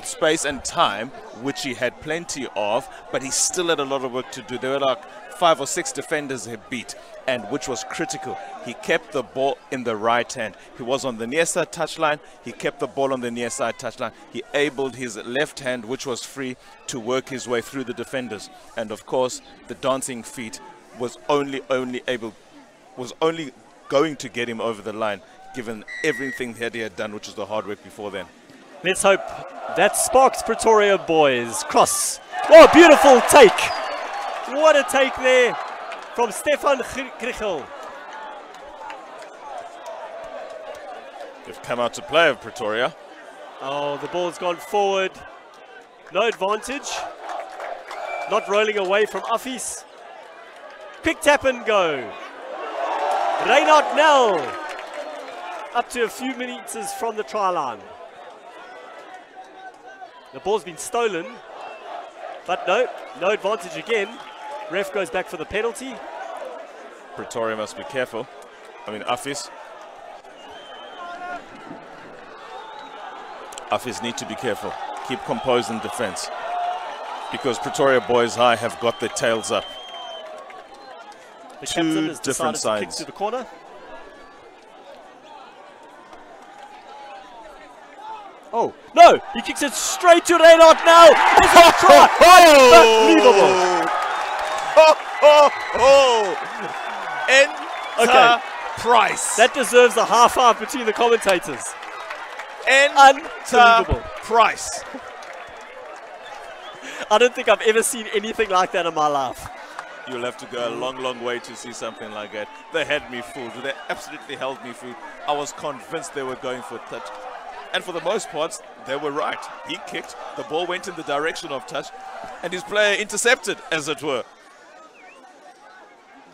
space and time, which he had plenty of, but he still had a lot of work to do. There were like 5 or 6 defenders he beat, and which was critical. He kept the ball in the right hand. He was on the near side touchline. He kept the ball on the near side touchline. He abled his left hand, which was free, to work his way through the defenders. And of course, the dancing feet was only going to get him over the line, given everything that he had done, which was the hard work before then. Let's hope that sparks Pretoria boys. Cross. Oh, beautiful take. What a take there from Stefan Krichel. They've come out to play of Pretoria. Oh, the ball's gone forward. No advantage. Not rolling away from Affies. Quick tap and go. Reinhard Nel. Up to a few meters from the try line. The ball's been stolen, but no advantage again. Ref goes back for the penalty. Pretoria must be careful. Affies need to be careful. Keep composed in defense, because Pretoria boys high have got their tails up. The captain has different decided to kick sides. to the corner. Oh, no! He kicks it straight to Reinhard now! There's a try! Unbelievable! Enter Price. That deserves a high five between the commentators. Enter Price. I don't think I've ever seen anything like that in my life. You'll have to go a long, long way to see something like that. They had me fooled. They absolutely held me fooled. I was convinced they were going for touch. And for the most part, they were right. He kicked, the ball went in the direction of touch, and his player intercepted, as it were.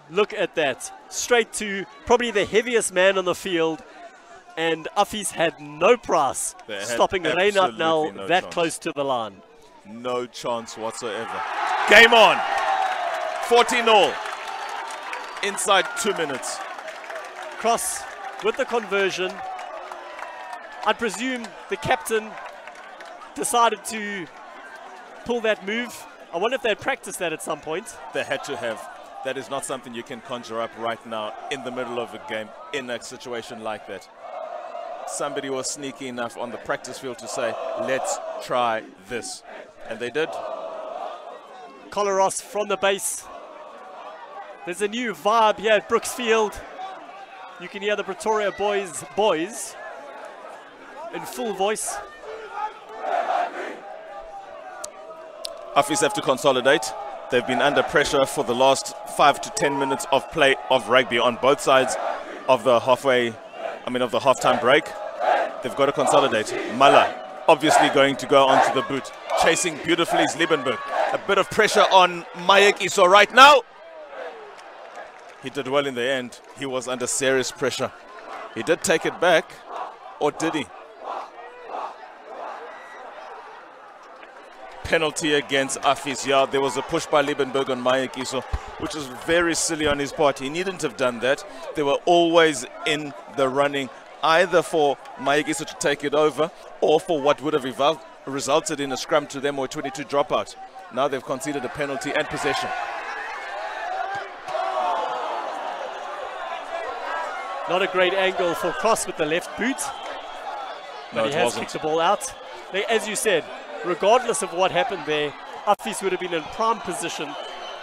Look at that. Straight to probably the heaviest man on the field, and Affies had no price stopping Reinhard Nel that close to the line. No chance whatsoever. Game on. 14-0. Inside 2 minutes. Cross with the conversion. I presume the captain decided to pull that move. I wonder if they had practiced that at some point. They had to have. That is not something you can conjure up right now in the middle of a game in a situation like that. Somebody was sneaky enough on the practice field to say, let's try this. And they did. Coloros from the base. There's a new vibe here at Brooksfield. You can hear the Pretoria boys in full voice. Affies have to consolidate. They've been under pressure for the last 5 to 10 minutes of play of rugby on both sides of the halftime break. They've got to consolidate. Mala obviously going to go onto the boot. Chasing beautifully is Liebenberg. A bit of pressure on Mayek Iso right now. He did well in the end. He was under serious pressure. He did take it back, or did he? Penalty against Affies. Yeah, there was a push by Liebenberg on Mayek Iso, which was very silly on his part. He needn't have done that. They were always in the running, either for Mayek Iso to take it over, or for what would have resulted in a scrum to them or a 22 dropout. Now they've conceded a penalty and possession. Not a great angle for Cross with the left boot. No, but he has kicked the ball out. As you said, regardless of what happened there, Affies would have been in prime position,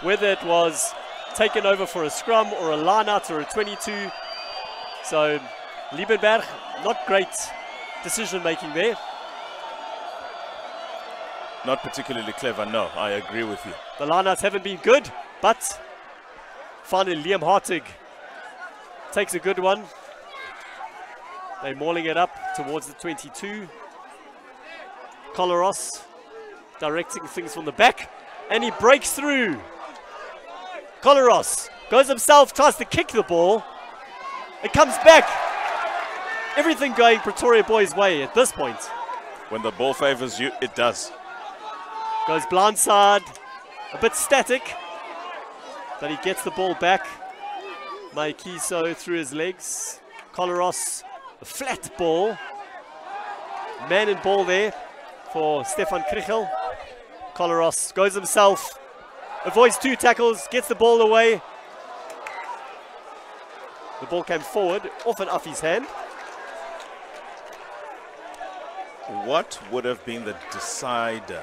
whether it was taken over for a scrum or a line out or a 22. So Liebenberg Not great decision making there. Not particularly clever, no, I agree with you. The lineouts haven't been good, but finally Liam Hartig takes a good one. They're mauling it up towards the 22. Coloros directing things from the back, and he breaks through. Coloros goes himself, tries to kick the ball. It comes back. Everything going Pretoria boys' way at this point. When the ball favors you, it does. Goes blindside, a bit static, but he gets the ball back. Maikiso through his legs. Coloros, a flat ball. Man and ball there for Stefan Krichel. Coloros goes himself, avoids 2 tackles, gets the ball away. The ball came forward, off an Afi's hand. What would have been the decider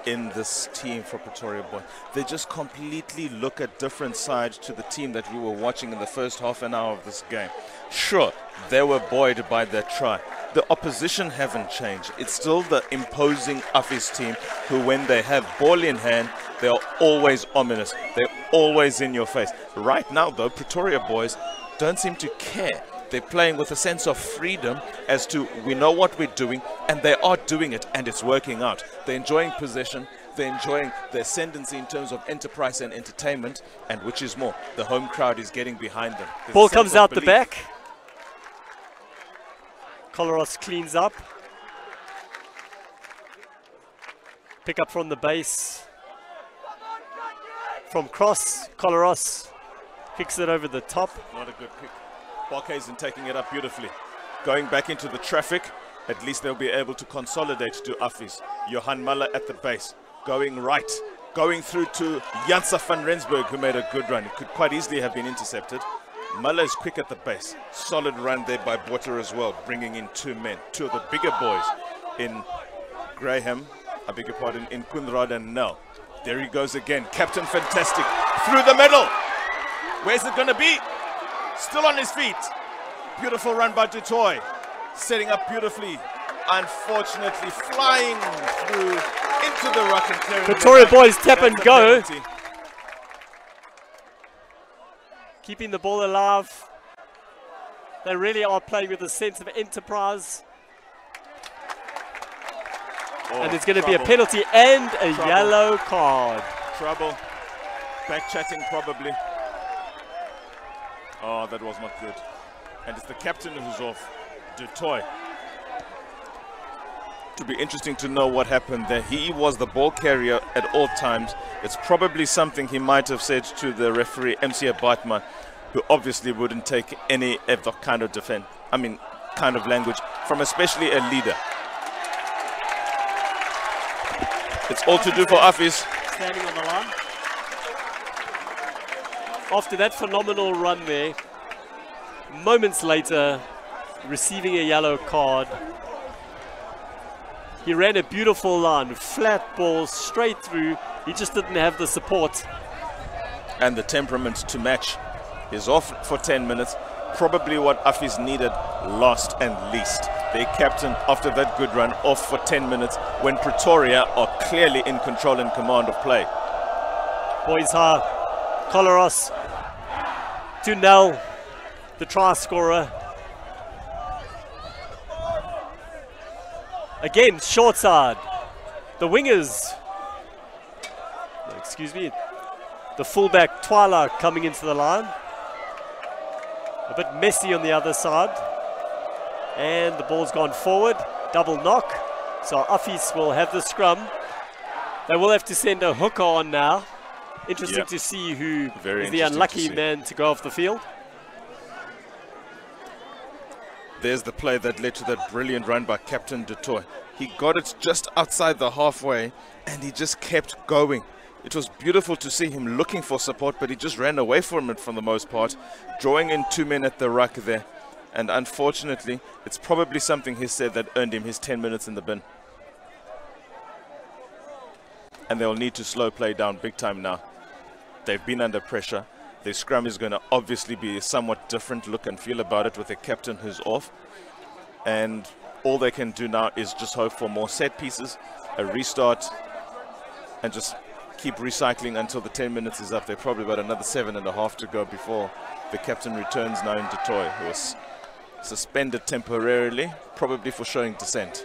in this team for Pretoria Boys? They just completely look at different sides to the team that we were watching in the first half an hour of this game. Sure, they were buoyed by their try. The opposition haven't changed. It's still the imposing Afis team who, when they have ball in hand, they are always ominous. They're always in your face. Right now, though, Pretoria Boys don't seem to care. They're playing with a sense of freedom as to we know what we're doing, and they are doing it, and it's working out. They're enjoying possession. They're enjoying the ascendancy in terms of enterprise and entertainment, and which is more, the home crowd is getting behind them. There's Ball a sense comes of out the belief. back. Coloros cleans up. Pick up from the base. From cross, Coloros kicks it over the top. Not a good pick. Barkhuizen taking it up beautifully. Going back into the traffic, at least they'll be able to consolidate to Afis. Johan Muller at the base, going right, going through to Jansa van Rensburg, who made a good run. It could quite easily have been intercepted. Muller is quick at the base. Solid run there by Botler as well, bringing in 2 men. 2 of the bigger boys in Graham, I beg your pardon, in Kunrad and Nell. There he goes again. Captain Fantastic through the middle. Where's it going to be? Still on his feet. Beautiful run by Dutoy. Setting up beautifully. Unfortunately, flying through into the ruck and clearing. Pretoria boys tap and That's a go. penalty. Keeping the ball alive. They really are playing with a sense of enterprise. Oh, And it's going to be a trouble. penalty and a Trouble. yellow card. Trouble. Back chatting probably. Oh, that was not good. And it's the captain who's off. Dutoy. To be interesting to know what happened there. He was the ball carrier at all times. It's probably something he might have said to the referee, MC Bartman, who obviously wouldn't take any of the kind of kind of language from especially a leader. It's all to do for Afis. Standing on the line. After that phenomenal run there, moments later, receiving a yellow card. He ran a beautiful line, flat ball, straight through. He just didn't have the support. And the temperament to match. Is off for 10 minutes. Probably what Afis needed last and least. Their captain, after that good run, off for 10 minutes when Pretoria are clearly in control and command of play. Boys high. Coloros to Nell, the try scorer. Again, short side. The wingers, excuse me, the fullback Twila coming into the line. A bit messy on the other side. And the ball's gone forward. Double knock. So Afis will have the scrum. They will have to send a hooker on now. Interesting to see who is the unlucky man to go off the field. There's the play that led to that brilliant run by Captain Dutoy. He got it just outside the halfway and he just kept going. It was beautiful to see him looking for support, but he just ran away from it for the most part, drawing in 2 men at the ruck there. And unfortunately, it's probably something he said that earned him his 10 minutes in the bin. And they'll need to slow play down big time now. They've been under pressure. Their scrum is going to obviously be a somewhat different look and feel about it with a captain who's off. and all they can do now is just hope for more set pieces, a restart, and just keep recycling until the 10 minutes is up. They've probably got another 7.5 to go before the captain returns now into Toy, who was suspended temporarily, probably for showing dissent.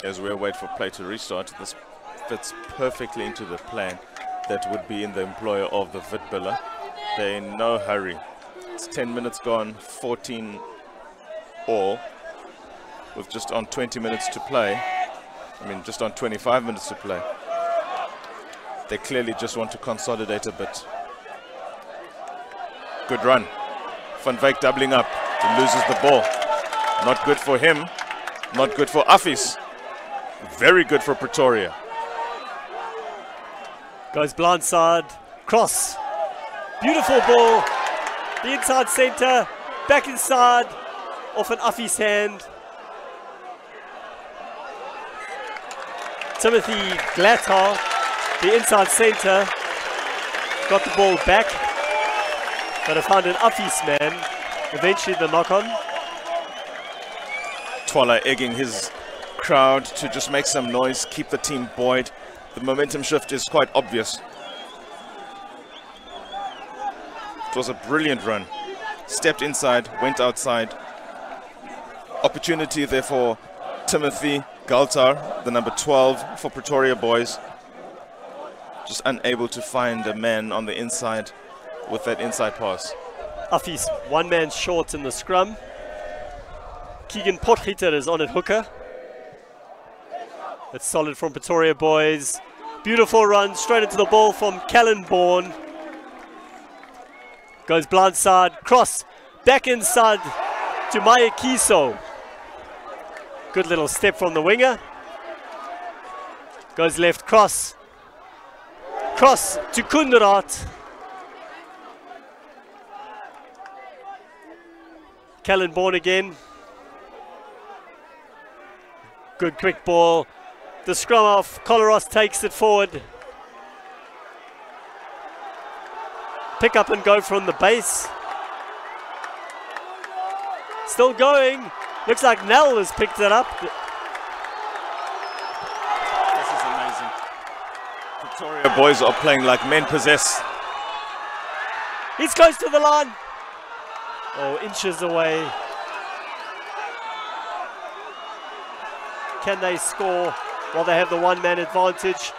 As we wait for play to restart, this fits perfectly into the plan that would be in the employ of the Witbiller. They're in no hurry. It's 10 minutes gone, 14 all, with just on 20 minutes to play. I mean, just on 25 minutes to play. They clearly just want to consolidate a bit. Good run. Van Wyk doubling up. He loses the ball. Not good for him. Not good for Affis. Very good for Pretoria. Goes blindside, cross, beautiful ball, the inside centre, back inside, off an Affis hand. Timothy Glatter, the inside centre, got the ball back, but I found an Affis man, eventually the knock-on. Twala egging his crowd to just make some noise, keep the team buoyed. The momentum shift is quite obvious. It was a brilliant run. Stepped inside, went outside. Opportunity there for Timothy Galtar, the number 12 for Pretoria boys. Just unable to find a man on the inside with that inside pass. Affis one man short in the scrum. Keegan Potgieter is on at hooker. It's solid from Pretoria boys. Beautiful run straight into the ball from Callenborn. Goes blindside, cross, back inside to Maya Kiso. Good little step from the winger. Goes left, cross. Cross to Kunderat. Callenborn again. Good quick ball. The scrum off, Collaros takes it forward. Pick up and go from the base. Still going. Looks like Nell has picked it up. This is amazing. Pretoria boys are playing like men possess. He's close to the line. Oh, inches away. Can they score while they have the one-man advantage?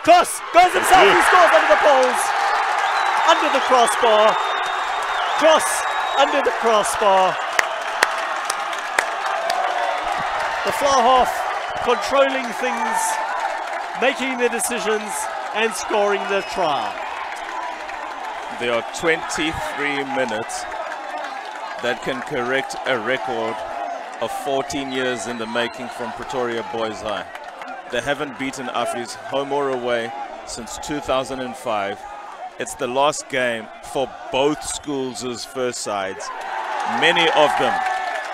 Cross, goes himself, he scores under the poles. Under the crossbar. Cross, under the crossbar. The fly half controlling things, making the decisions and scoring the try. There are 23 minutes that can correct a record of 14 years in the making from Pretoria Boys High. They haven't beaten Affis home or away since 2005. It's the last game for both schools' first sides. Many of them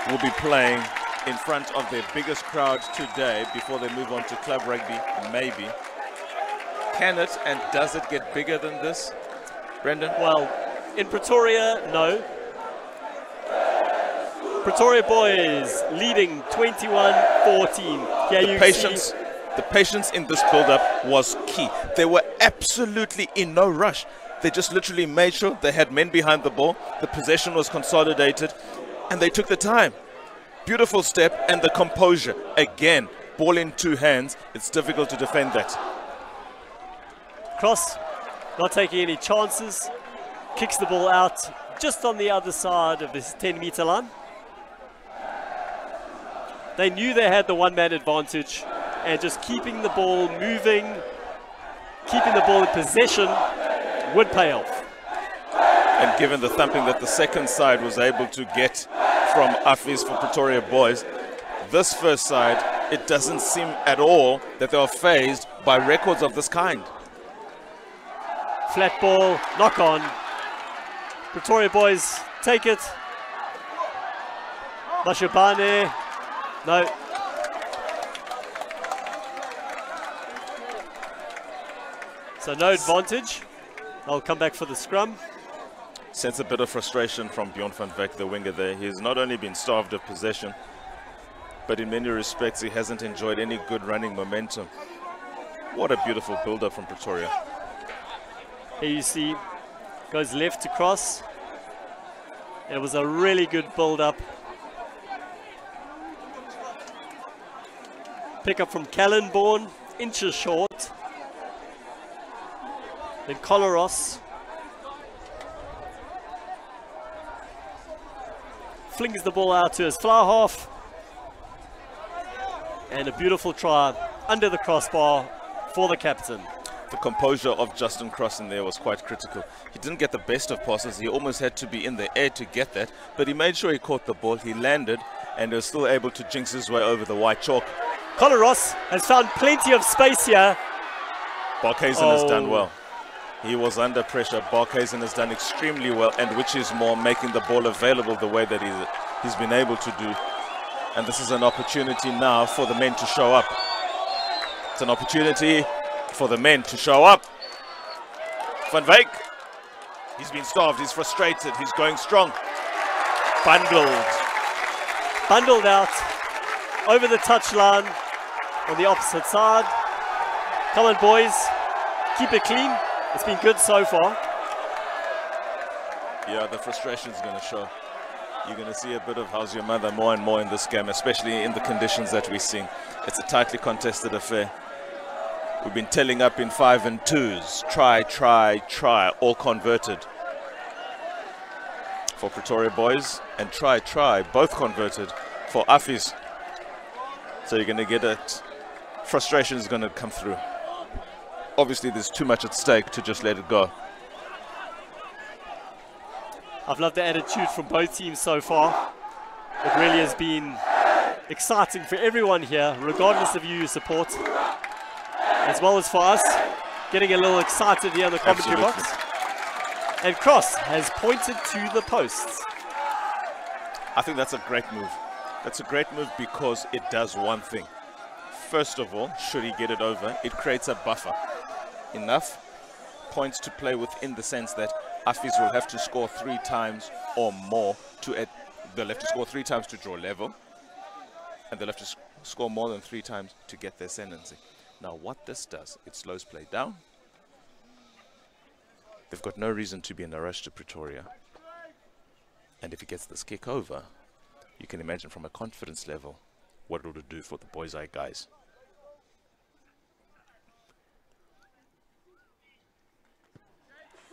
will be playing in front of their biggest crowd today before they move on to club rugby, maybe. Can it and does it get bigger than this, Brendan? Well, in Pretoria, no. Pretoria boys leading 21-14. The patience in this build-up was key. They were absolutely in no rush. They just literally made sure they had men behind the ball, the possession was consolidated, and they took the time. Beautiful step and the composure. Again, ball in two hands. It's difficult to defend that. Cross, not taking any chances. Kicks the ball out just on the other side of this 10-meter line. They knew they had the one-man advantage, and just keeping the ball moving, keeping the ball in possession would pay off. And given the thumping that the second side was able to get from Affis for Pretoria boys, this first side, it doesn't seem at all that they are fazed by records of this kind. Flat ball, knock on. Pretoria boys take it. Mashabane, no. So no advantage. I'll come back for the scrum. Sense a bit of frustration from Bjorn van Wyk, the winger there. He's not only been starved of possession, but in many respects he hasn't enjoyed any good running momentum. What a beautiful build-up from Pretoria. Here you see, goes left to cross. It was a really good build-up. Pick up from Callenborn, inches short. Then Coloros flings the ball out to his fly half. And a beautiful try under the crossbar for the captain. The composure of Justin Cross in there was quite critical. He didn't get the best of passes. He almost had to be in the air to get that, but he made sure he caught the ball. He landed and was still able to jinx his way over the white chalk. Coloros has found plenty of space here. Barkhuizen has done well. He was under pressure. Barkhuizen has done extremely well, and which is more, making the ball available the way that he's been able to do. And this is an opportunity now for the men to show up. It's an opportunity for the men to show up. Van Wyk, he's been starved, he's frustrated, he's going strong. Bundled out over the touchline on the opposite side. Come on, boys, keep it clean. It's been good so far. Yeah, the frustration is going to show. You're going to see a bit of how's your mother more and more in this game, especially in the conditions that we're seeing. It's a tightly contested affair. We've been telling up in 5 and 2s. Try, all converted for Pretoria boys, and try, both converted for Afis. So you're going to get it. Frustration is going to come through. Obviously, there's too much at stake to just let it go. I've loved the attitude from both teams so far. It really has been exciting for everyone here, regardless of who you support, as well as for us, getting a little excited here in the commentary box. And Cross has pointed to the posts. I think that's a great move. That's a great move because it does one thing. First of all, should he get it over, it creates a buffer. Enough points to play with, in the sense that Afis will have to score 3 times or more they'll have to score 3 times to draw level, and they'll have to score more than 3 times to get their ascendancy. Now what this does, it slows play down. They've got no reason to be in a rush to Pretoria. And if he gets this kick over, you can imagine from a confidence level what it would do for the boys' eye guys.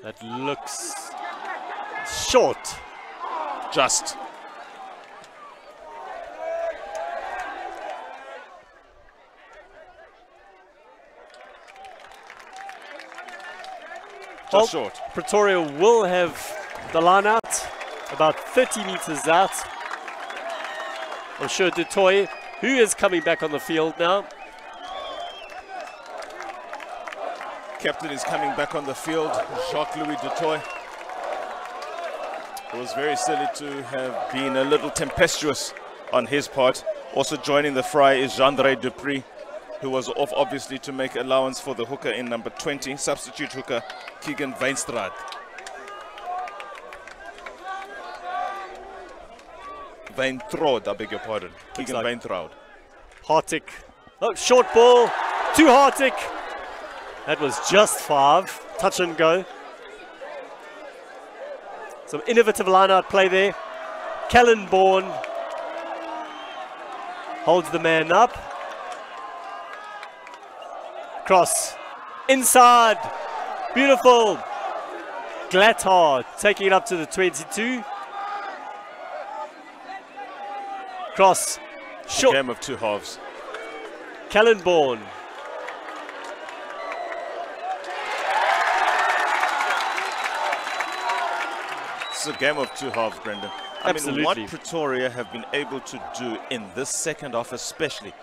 That looks short. Just. Well, short. Pretoria will have the line out, about 30 meters out. I'm sure Du Toit, who is coming back on the field now. Captain is coming back on the field, Jacques-Louis Du Toit. It was very silly to have been a little tempestuous on his part. Also joining the fray is Jean-André Dupree, who was off obviously to make allowance for the hooker in number 20, substitute hooker Keegan Weinstraat. Weintraud, I beg your pardon. Keegan Weintraud. Hartig. Oh, short ball to Hartig. That was just 5. Touch and go. Some innovative line-out play there. Callenborn holds the man up. Cross. Inside. Beautiful. Glathard taking it up to the 22. Cross. Short. Game of 2 halves. Callenborn. It's a game of 2 halves, Brendan. I mean, what Pretoria have been able to do in this second half especially.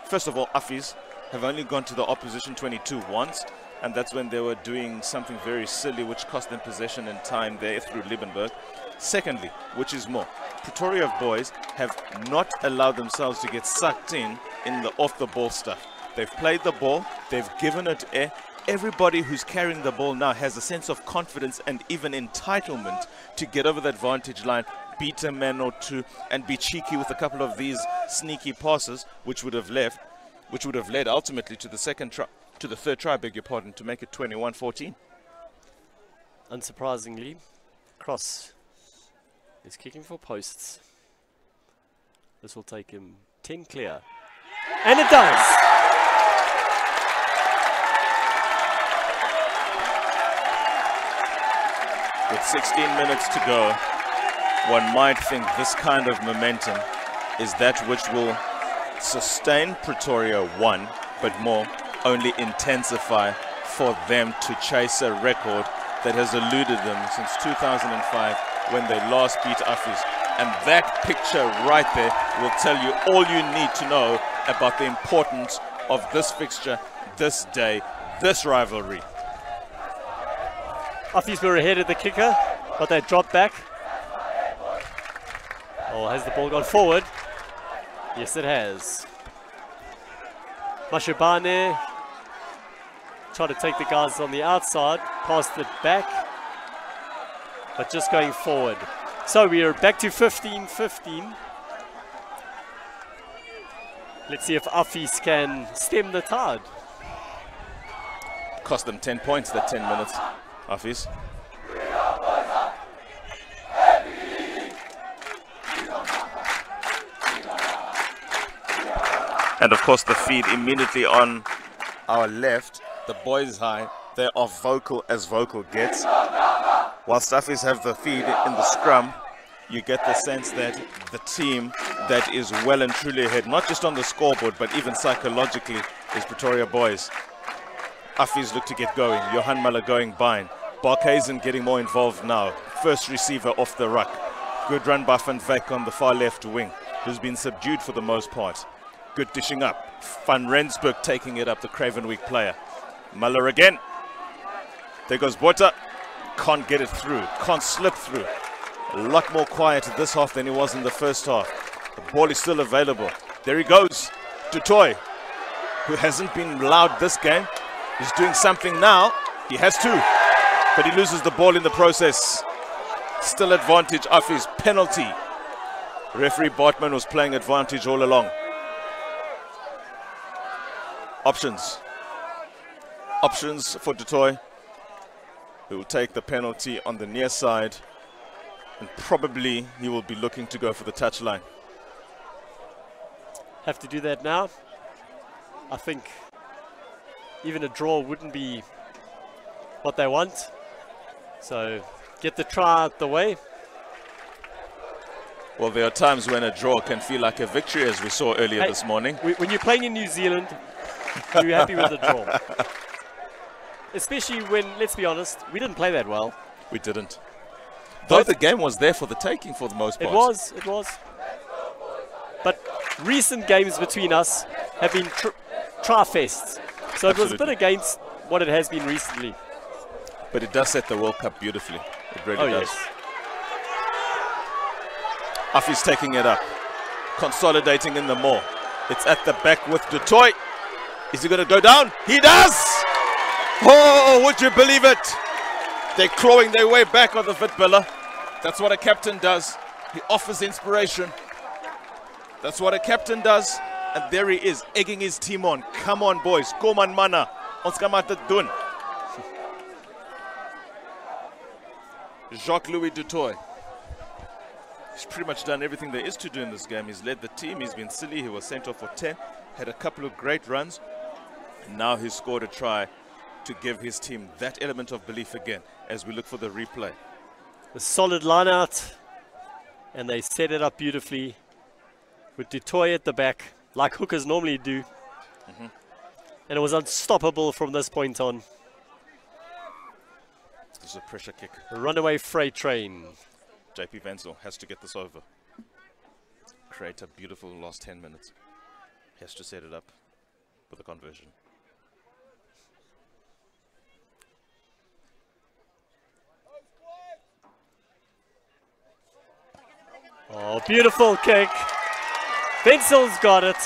First of all, Afis have only gone to the opposition 22 once, and that's when they were doing something very silly which cost them possession and time there through Liebenberg. Secondly, which is more, Pretoria boys have not allowed themselves to get sucked in the off-the-ball stuff. They've played the ball, they've given it air, everybody who's carrying the ball now has a sense of confidence and even entitlement to get over that vantage line, beat a man or two, and be cheeky with a couple of these sneaky passes, which would have led ultimately to the third try, beg your pardon, to make it 21-14. Unsurprisingly, Cross is kicking for posts. This will take him 10 clear. And it does! With 16 minutes to go, one might think this kind of momentum is that which will sustain Pretoria one, but more only intensify for them to chase a record that has eluded them since 2005 when they last beat Afis. And that picture right there will tell you all you need to know about the importance of this fixture, this day, this rivalry. Afis were ahead of the kicker, but they dropped back. Oh, has the ball gone forward? Yes, it has. Mashibane tried to take the guys on the outside, passed it back, but just going forward. So we are back to 15-15. Let's see if Afis can stem the tide. Cost them 10 points, that 10 minutes, Afis. And of course the feed immediately on our left, the boys high, they are vocal as vocal gets. While Staffis have the feed in the scrum, you get the sense that the team that is well and truly ahead, not just on the scoreboard, but even psychologically, is Pretoria boys. Afis look to get going, Johan Muller going bind. Barkhuizen getting more involved now. First receiver off the ruck. Good run by Van Wyk on the far left wing, who's been subdued for the most part. Good dishing up. Van Rensburg taking it up, the Cravenweek player. Muller again. There goes Botha. Can't get it through. Can't slip through. A lot more quiet this half than he was in the first half. The ball is still available. There he goes. Dutoy, who hasn't been loud this game. He's doing something now. He has to. But he loses the ball in the process. Still advantage. Afis penalty. Referee Bartman was playing advantage all along. Options. Options for Dutoy, who will take the penalty on the near side, and probably he will be looking to go for the touchline. Have to do that now. I think even a draw wouldn't be what they want. So get the try out the way. Well, there are times when a draw can feel like a victory, as we saw earlier this morning. When you're playing in New Zealand, you're happy with the draw. Especially when, let's be honest, we didn't play that well. We didn't. Though the game was there for the taking for the most part. It was. But recent games between us have been try-fests. So it was a bit against what it has been recently. But it does set the World Cup beautifully. It really does. Yes. Afis taking it up. Consolidating in the more. It's at the back with Dutoy. Is he going to go down? He does! Oh, would you believe it? They're clawing their way back on the Vitbilla. That's what a captain does. He offers inspiration. That's what a captain does. And there he is, egging his team on. Come on, boys. Kom aan, manne. Ons kan maar dit doen. Jacques-Louis Dutoy. He's pretty much done everything there is to do in this game. He's led the team. He's been silly. He was sent off for 10. Had a couple of great runs. And now he's scored a try to give his team that element of belief again as we look for the replay. A solid line out. And they set it up beautifully with Dutoy at the back, like hookers normally do. And it was unstoppable from this point on. This is a pressure kick. A runaway freight train. JP Wenzel has to get this over. Create a beautiful last 10 minutes. He has to set it up for the conversion. Oh, beautiful kick. Wenzel's got it.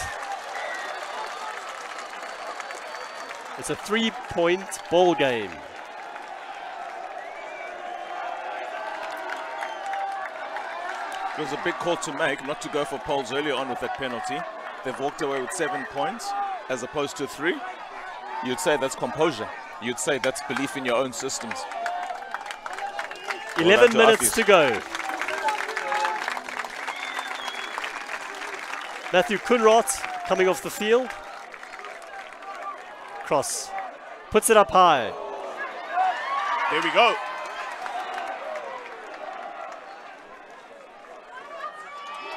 It's a 3-point ball game. It was a big call to make not to go for poles earlier on with that penalty. They've walked away with 7 points as opposed to 3. You'd say that's composure. You'd say that's belief in your own systems. 11 minutes to go. Matthew Kunrat coming off the field. Cross. Puts it up high. There we go.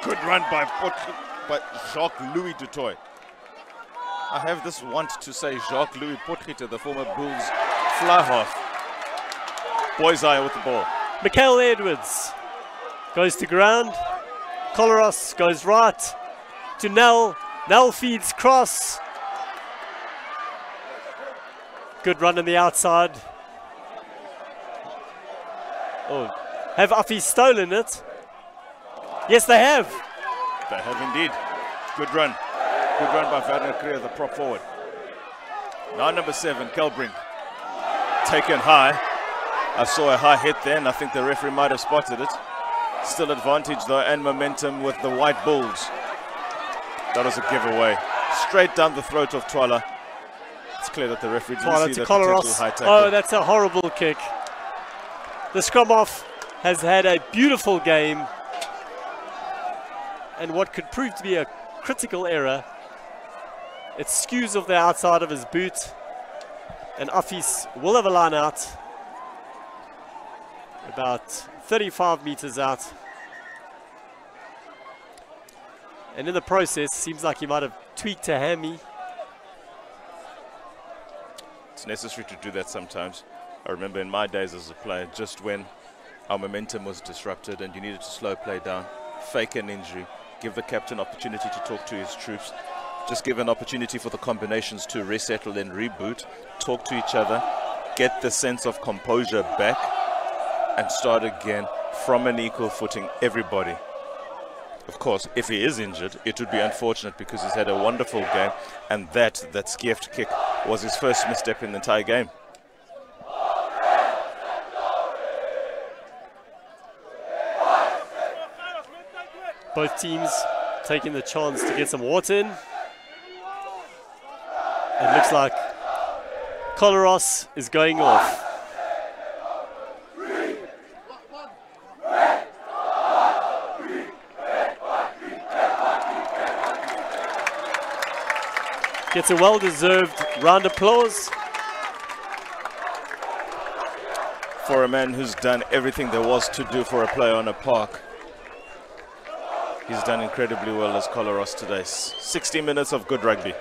Good run by Jacques-Louis du Toit. I have this want to say Jacques-Louis Potgieter, the former Bulls fly half. Boy's eye with the ball. Michael Edwards goes to ground. Collaros goes right to Nell. Nell feeds cross. Good run on the outside. Oh, have Affie stolen it? Yes, they have. They have indeed. Good run. Good run by Werner Krier, the prop forward. Now number 7, Kelbrink. Taken high. I saw a high hit there, and I think the referee might have spotted it. Still advantage, though, and momentum with the White Bulls. That was a giveaway. Straight down the throat of Twala. It's clear that the referee didn't see that potential high tackle. Oh, that's a horrible kick. The scrum off has had a beautiful game. And what could prove to be a critical error. It skews off the outside of his boot. And Affie will have a line out. About 35 meters out. And in the process, seems like he might have tweaked a hammy. It's necessary to do that sometimes. I remember in my days as a player, just when our momentum was disrupted and you needed to slow play down, fake an injury, give the captain opportunity to talk to his troops, just give an opportunity for the combinations to resettle and reboot, talk to each other, get the sense of composure back, and start again from an equal footing, everybody. Of course, if he is injured, it would be unfortunate because he's had a wonderful game, and that skiffed kick was his first misstep in the entire game. Both teams taking the chance to get some water in. It looks like Collaros is going off. Gets a well-deserved round of applause. For a man who's done everything there was to do for a player on a park, he's done incredibly well as Collaros today. 60 minutes of good rugby.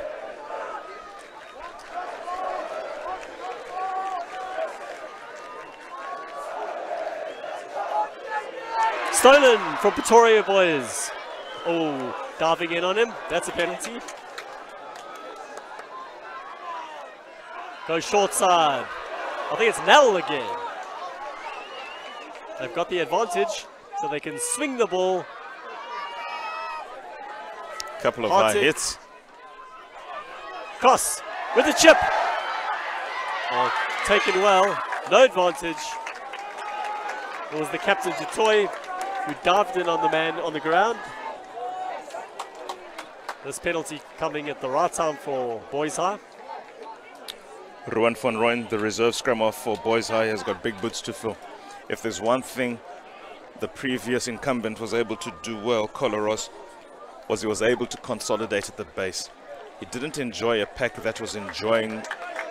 Stolen from Pretoria boys. Oh, diving in on him. That's a penalty. Goes short side. I think it's Nell again. They've got the advantage, so they can swing the ball. Couple of high hits. Cross with the chip. Oh, taken well. No advantage. It was the captain, Dutoy, who dived in on the man on the ground. This penalty coming at the right time for Boys High. Ruan van Rooyen, the reserve scrum off for Boys High, has got big boots to fill. If there's one thing the previous incumbent was able to do well, Collaros, was he was able to consolidate at the base. He didn't enjoy a pack that was enjoying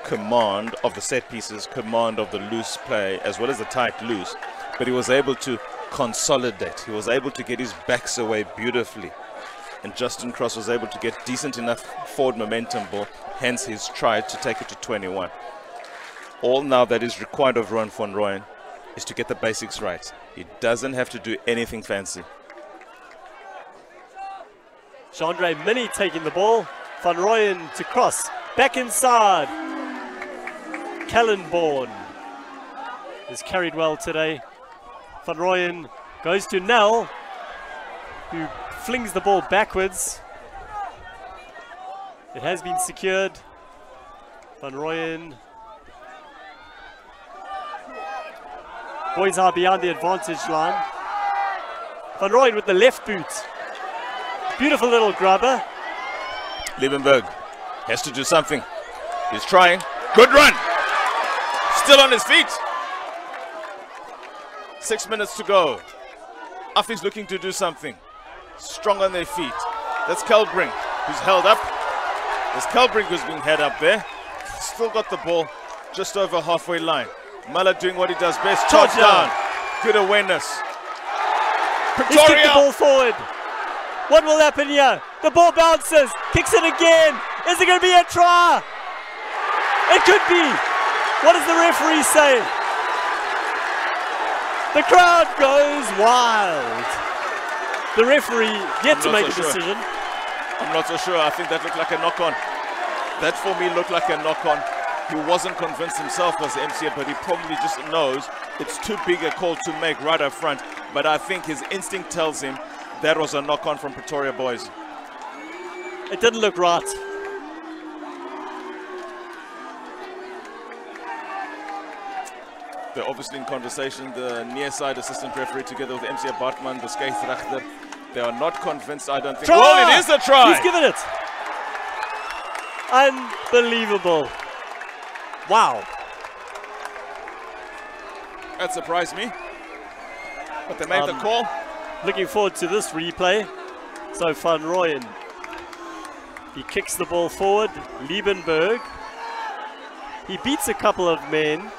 command of the set pieces, command of the loose play, as well as the tight loose, but he was able to consolidate. He was able to get his backs away beautifully. And Justin Cross was able to get decent enough forward momentum ball, hence his try to take it to 21. All now that is required of Ruan van Rooyen is to get the basics right. He doesn't have to do anything fancy. Chandre Mini taking the ball. Van Rooyen to Cross. Back inside. Kellenborn is carried well today. Van Rooyen goes to Nell, who flings the ball backwards. It has been secured. Van Rooyen. Boys are beyond the advantage line. Van Rooyen with the left boot. Beautiful little grubber. Liebenberg has to do something. He's trying. Good run. Still on his feet. 6 minutes to go. Affy's looking to do something. Strong on their feet. That's Kelbrink, who's held up. There's Kelbrink who's being held up there. Still got the ball just over halfway line. Muller doing what he does best. Charge down. Good awareness. He's kicked the Pretoria. ball forward. What will happen here? The ball bounces. Kicks it again. Is it going to be a try? It could be. What does the referee say? The crowd goes wild. The referee yet to make a decision. I'm not so sure. I think that looked like a knock-on. That for me looked like a knock-on. He wasn't convinced himself as the MCA, but he probably just knows it's too big a call to make right up front. But I think his instinct tells him that was a knock-on from Pretoria boys. It didn't look right. They're obviously in conversation, the near side assistant referee together with MCA Bartman, the scheidsrechter. They are not convinced, I don't think. Try! Well, it is a try! He's given it. Unbelievable. Wow. That surprised me. But they made the call. Looking forward to this replay. So Van Rooyen. He kicks the ball forward. Liebenberg. He beats a couple of men.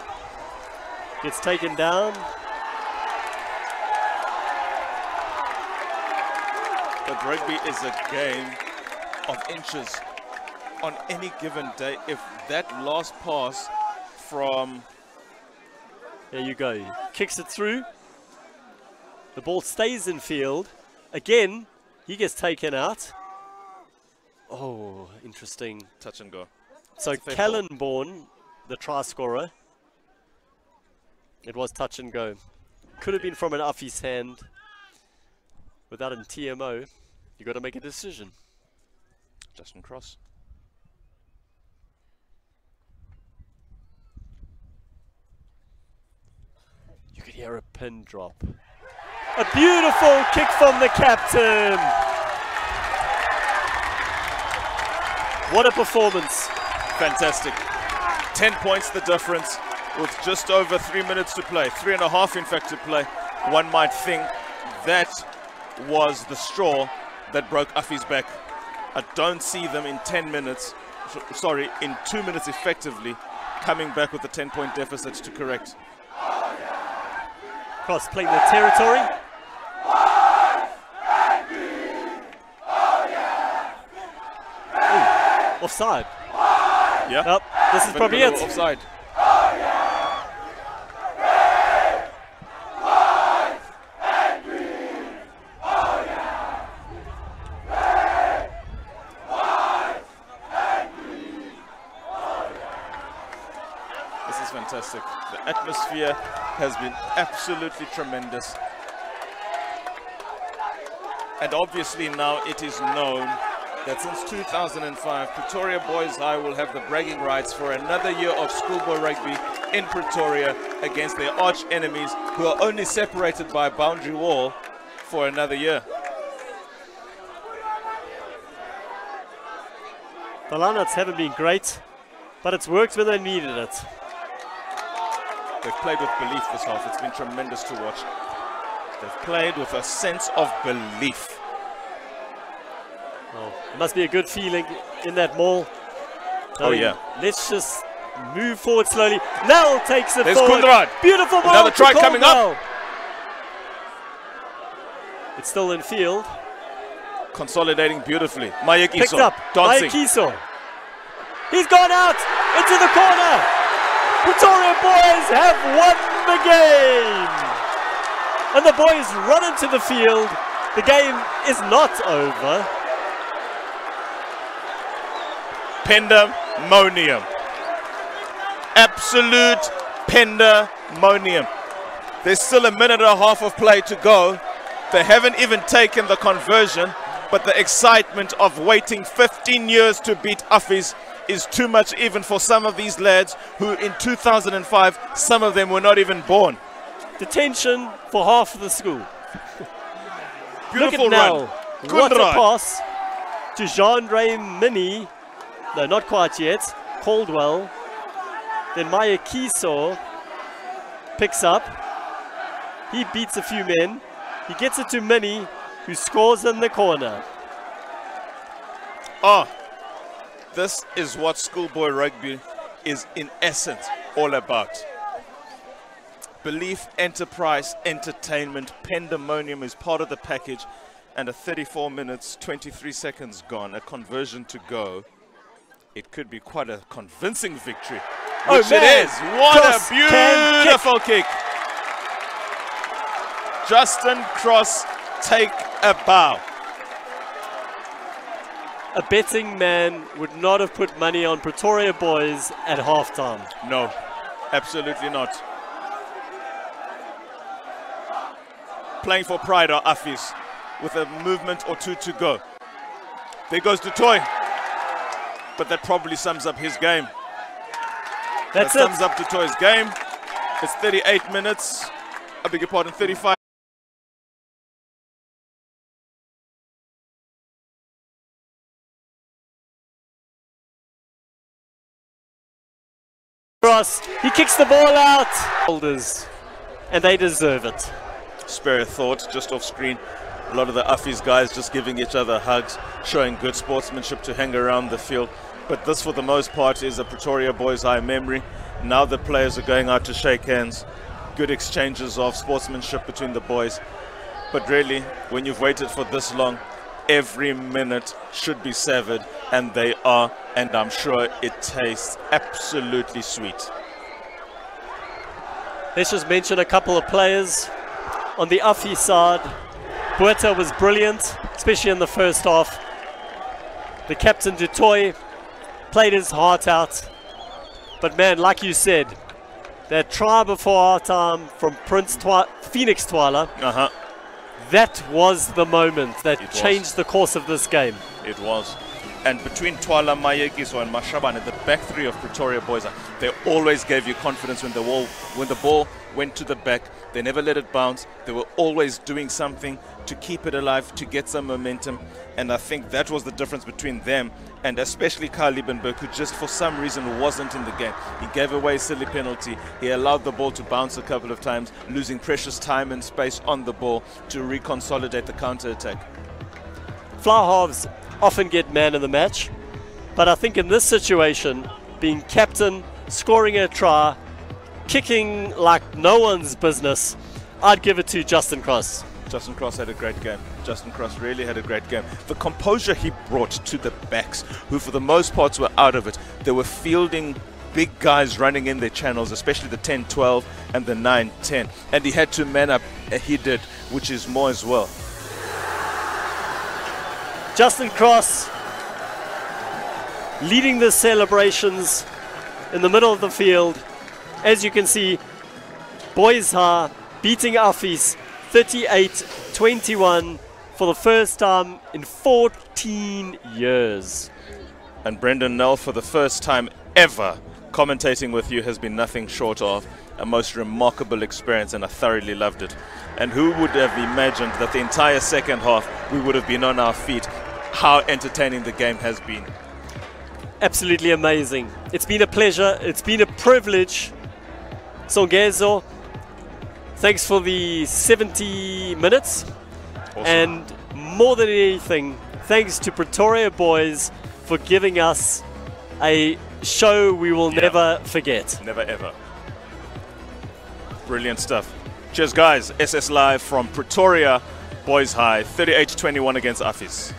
Gets taken down. But rugby is a game of inches on any given day. If that last pass from... There you go. He kicks it through. The ball stays in field. Again, he gets taken out. Oh, interesting. Touch and go. So Kellenborn, the try scorer. It was touch and go. Could have been from an Affy's hand. Without a TMO, you got to make a decision. Justin Cross. You could hear a pin drop. A beautiful kick from the captain. What a performance. Fantastic. 10 points the difference with just over 3 minutes to play. 3.5 in fact to play. One might think that was the straw that broke Affy's back. I don't see them in 10 minutes, sorry, in 2 minutes effectively coming back with a 10-point deficit to correct. Cross playing the territory. Ooh, offside. Yeah. Oh, this is probably it. Offside. This is fantastic. The atmosphere has been absolutely tremendous. And obviously now it is known that since 2005, Pretoria Boys High will have the bragging rights for another year of schoolboy rugby in Pretoria against their arch enemies who are only separated by a boundary wall for another year. The lineouts haven't been great, but it's worked when they needed it. They've played with belief this half. It's been tremendous to watch. They've played with a sense of belief. Oh, it must be a good feeling in that mall. Oh, yeah. Let's just move forward slowly. Nell takes it There's forward. Kunrad. Beautiful ball. Another try to coming up. Caldwell. It's still in field. Consolidating beautifully. Mayekiso Picked up. dancing. Mayekiso. He's gone out into the corner. Pretoria Boys have won the game. And the boys run into the field. The game is not over. Pandemonium. Absolute pandemonium. There's still a minute and a half of play to go. They haven't even taken the conversion, but the excitement of waiting 15 years to beat Affy's is too much even for some of these lads who in 2005, some of them were not even born. Detention for half of the school. Beautiful Look at run. Nel. What a pass to Jean-Ray Mini. No, not quite yet. Caldwell. Then Maya Kiso picks up. He beats a few men. He gets it to Mini, who scores in the corner. Oh, this is what schoolboy rugby is in essence all about. Belief, enterprise, entertainment, pandemonium is part of the package, and a 34 minutes, 23 seconds gone, a conversion to go. It could be quite a convincing victory, which it is. What a beautiful kick. Justin Cross, take a bow. A betting man would not have put money on Pretoria boys at halftime. No, absolutely not. Playing for pride are Affis with a movement or two to go. There goes Du Toit. But that probably sums up his game. That sums up Du Toit's game. It's 38 minutes. I beg your pardon, 35. Cross. He kicks the ball out. And they deserve it. Spare a thought, just off screen. A lot of the Affis guys just giving each other hugs, showing good sportsmanship to hang around the field. But this, for the most part, is a Pretoria Boys High memory. Now the players are going out to shake hands. Good exchanges of sportsmanship between the boys. But really, when you've waited for this long, every minute should be savored, and they are, and I'm sure it tastes absolutely sweet. Let's just mention a couple of players. On the Affi side, Bueta was brilliant, especially in the first half. The captain Du Toit played his heart out. But man, like you said, that try before our time from Phoenix Twala, that was the moment that changed the course of this game. It was. And between Twala, Mayekiso and Mashabane, the back three of Pretoria Boys, they always gave you confidence when the ball went to the back. They never let it bounce. They were always doing something to keep it alive, to get some momentum. And I think that was the difference between them and especially Kyle Liebenberg, who just for some reason wasn't in the game. He gave away a silly penalty. He allowed the ball to bounce a couple of times, losing precious time and space on the ball to reconsolidate the counter-attack. Fly halves often get man of the match, but I think in this situation, being captain, scoring a try, kicking like no one's business, I'd give it to Justin Cross. Justin Cross had a great game. Justin Cross really had a great game. The composure he brought to the backs, who for the most parts were out of it. They were fielding big guys running in their channels, especially the 10-12 and the 9-10. And he had to man up, he did, which is more as well. Justin Cross leading the celebrations in the middle of the field. As you can see, Boys High beating Affis 38-21 for the first time in 14 years. And Brendan Nell, for the first time ever commentating with you, has been nothing short of a most remarkable experience, and I thoroughly loved it. And who would have imagined that the entire second half we would have been on our feet? How entertaining the game has been. Absolutely amazing. It's been a pleasure. It's been a privilege. Songezo, thanks for the 70 minutes. Awesome. And more than anything, thanks to Pretoria Boys for giving us a show we will never forget. Never ever. Brilliant stuff. Cheers guys. SS Live from Pretoria Boys High, 38-21 against Affis.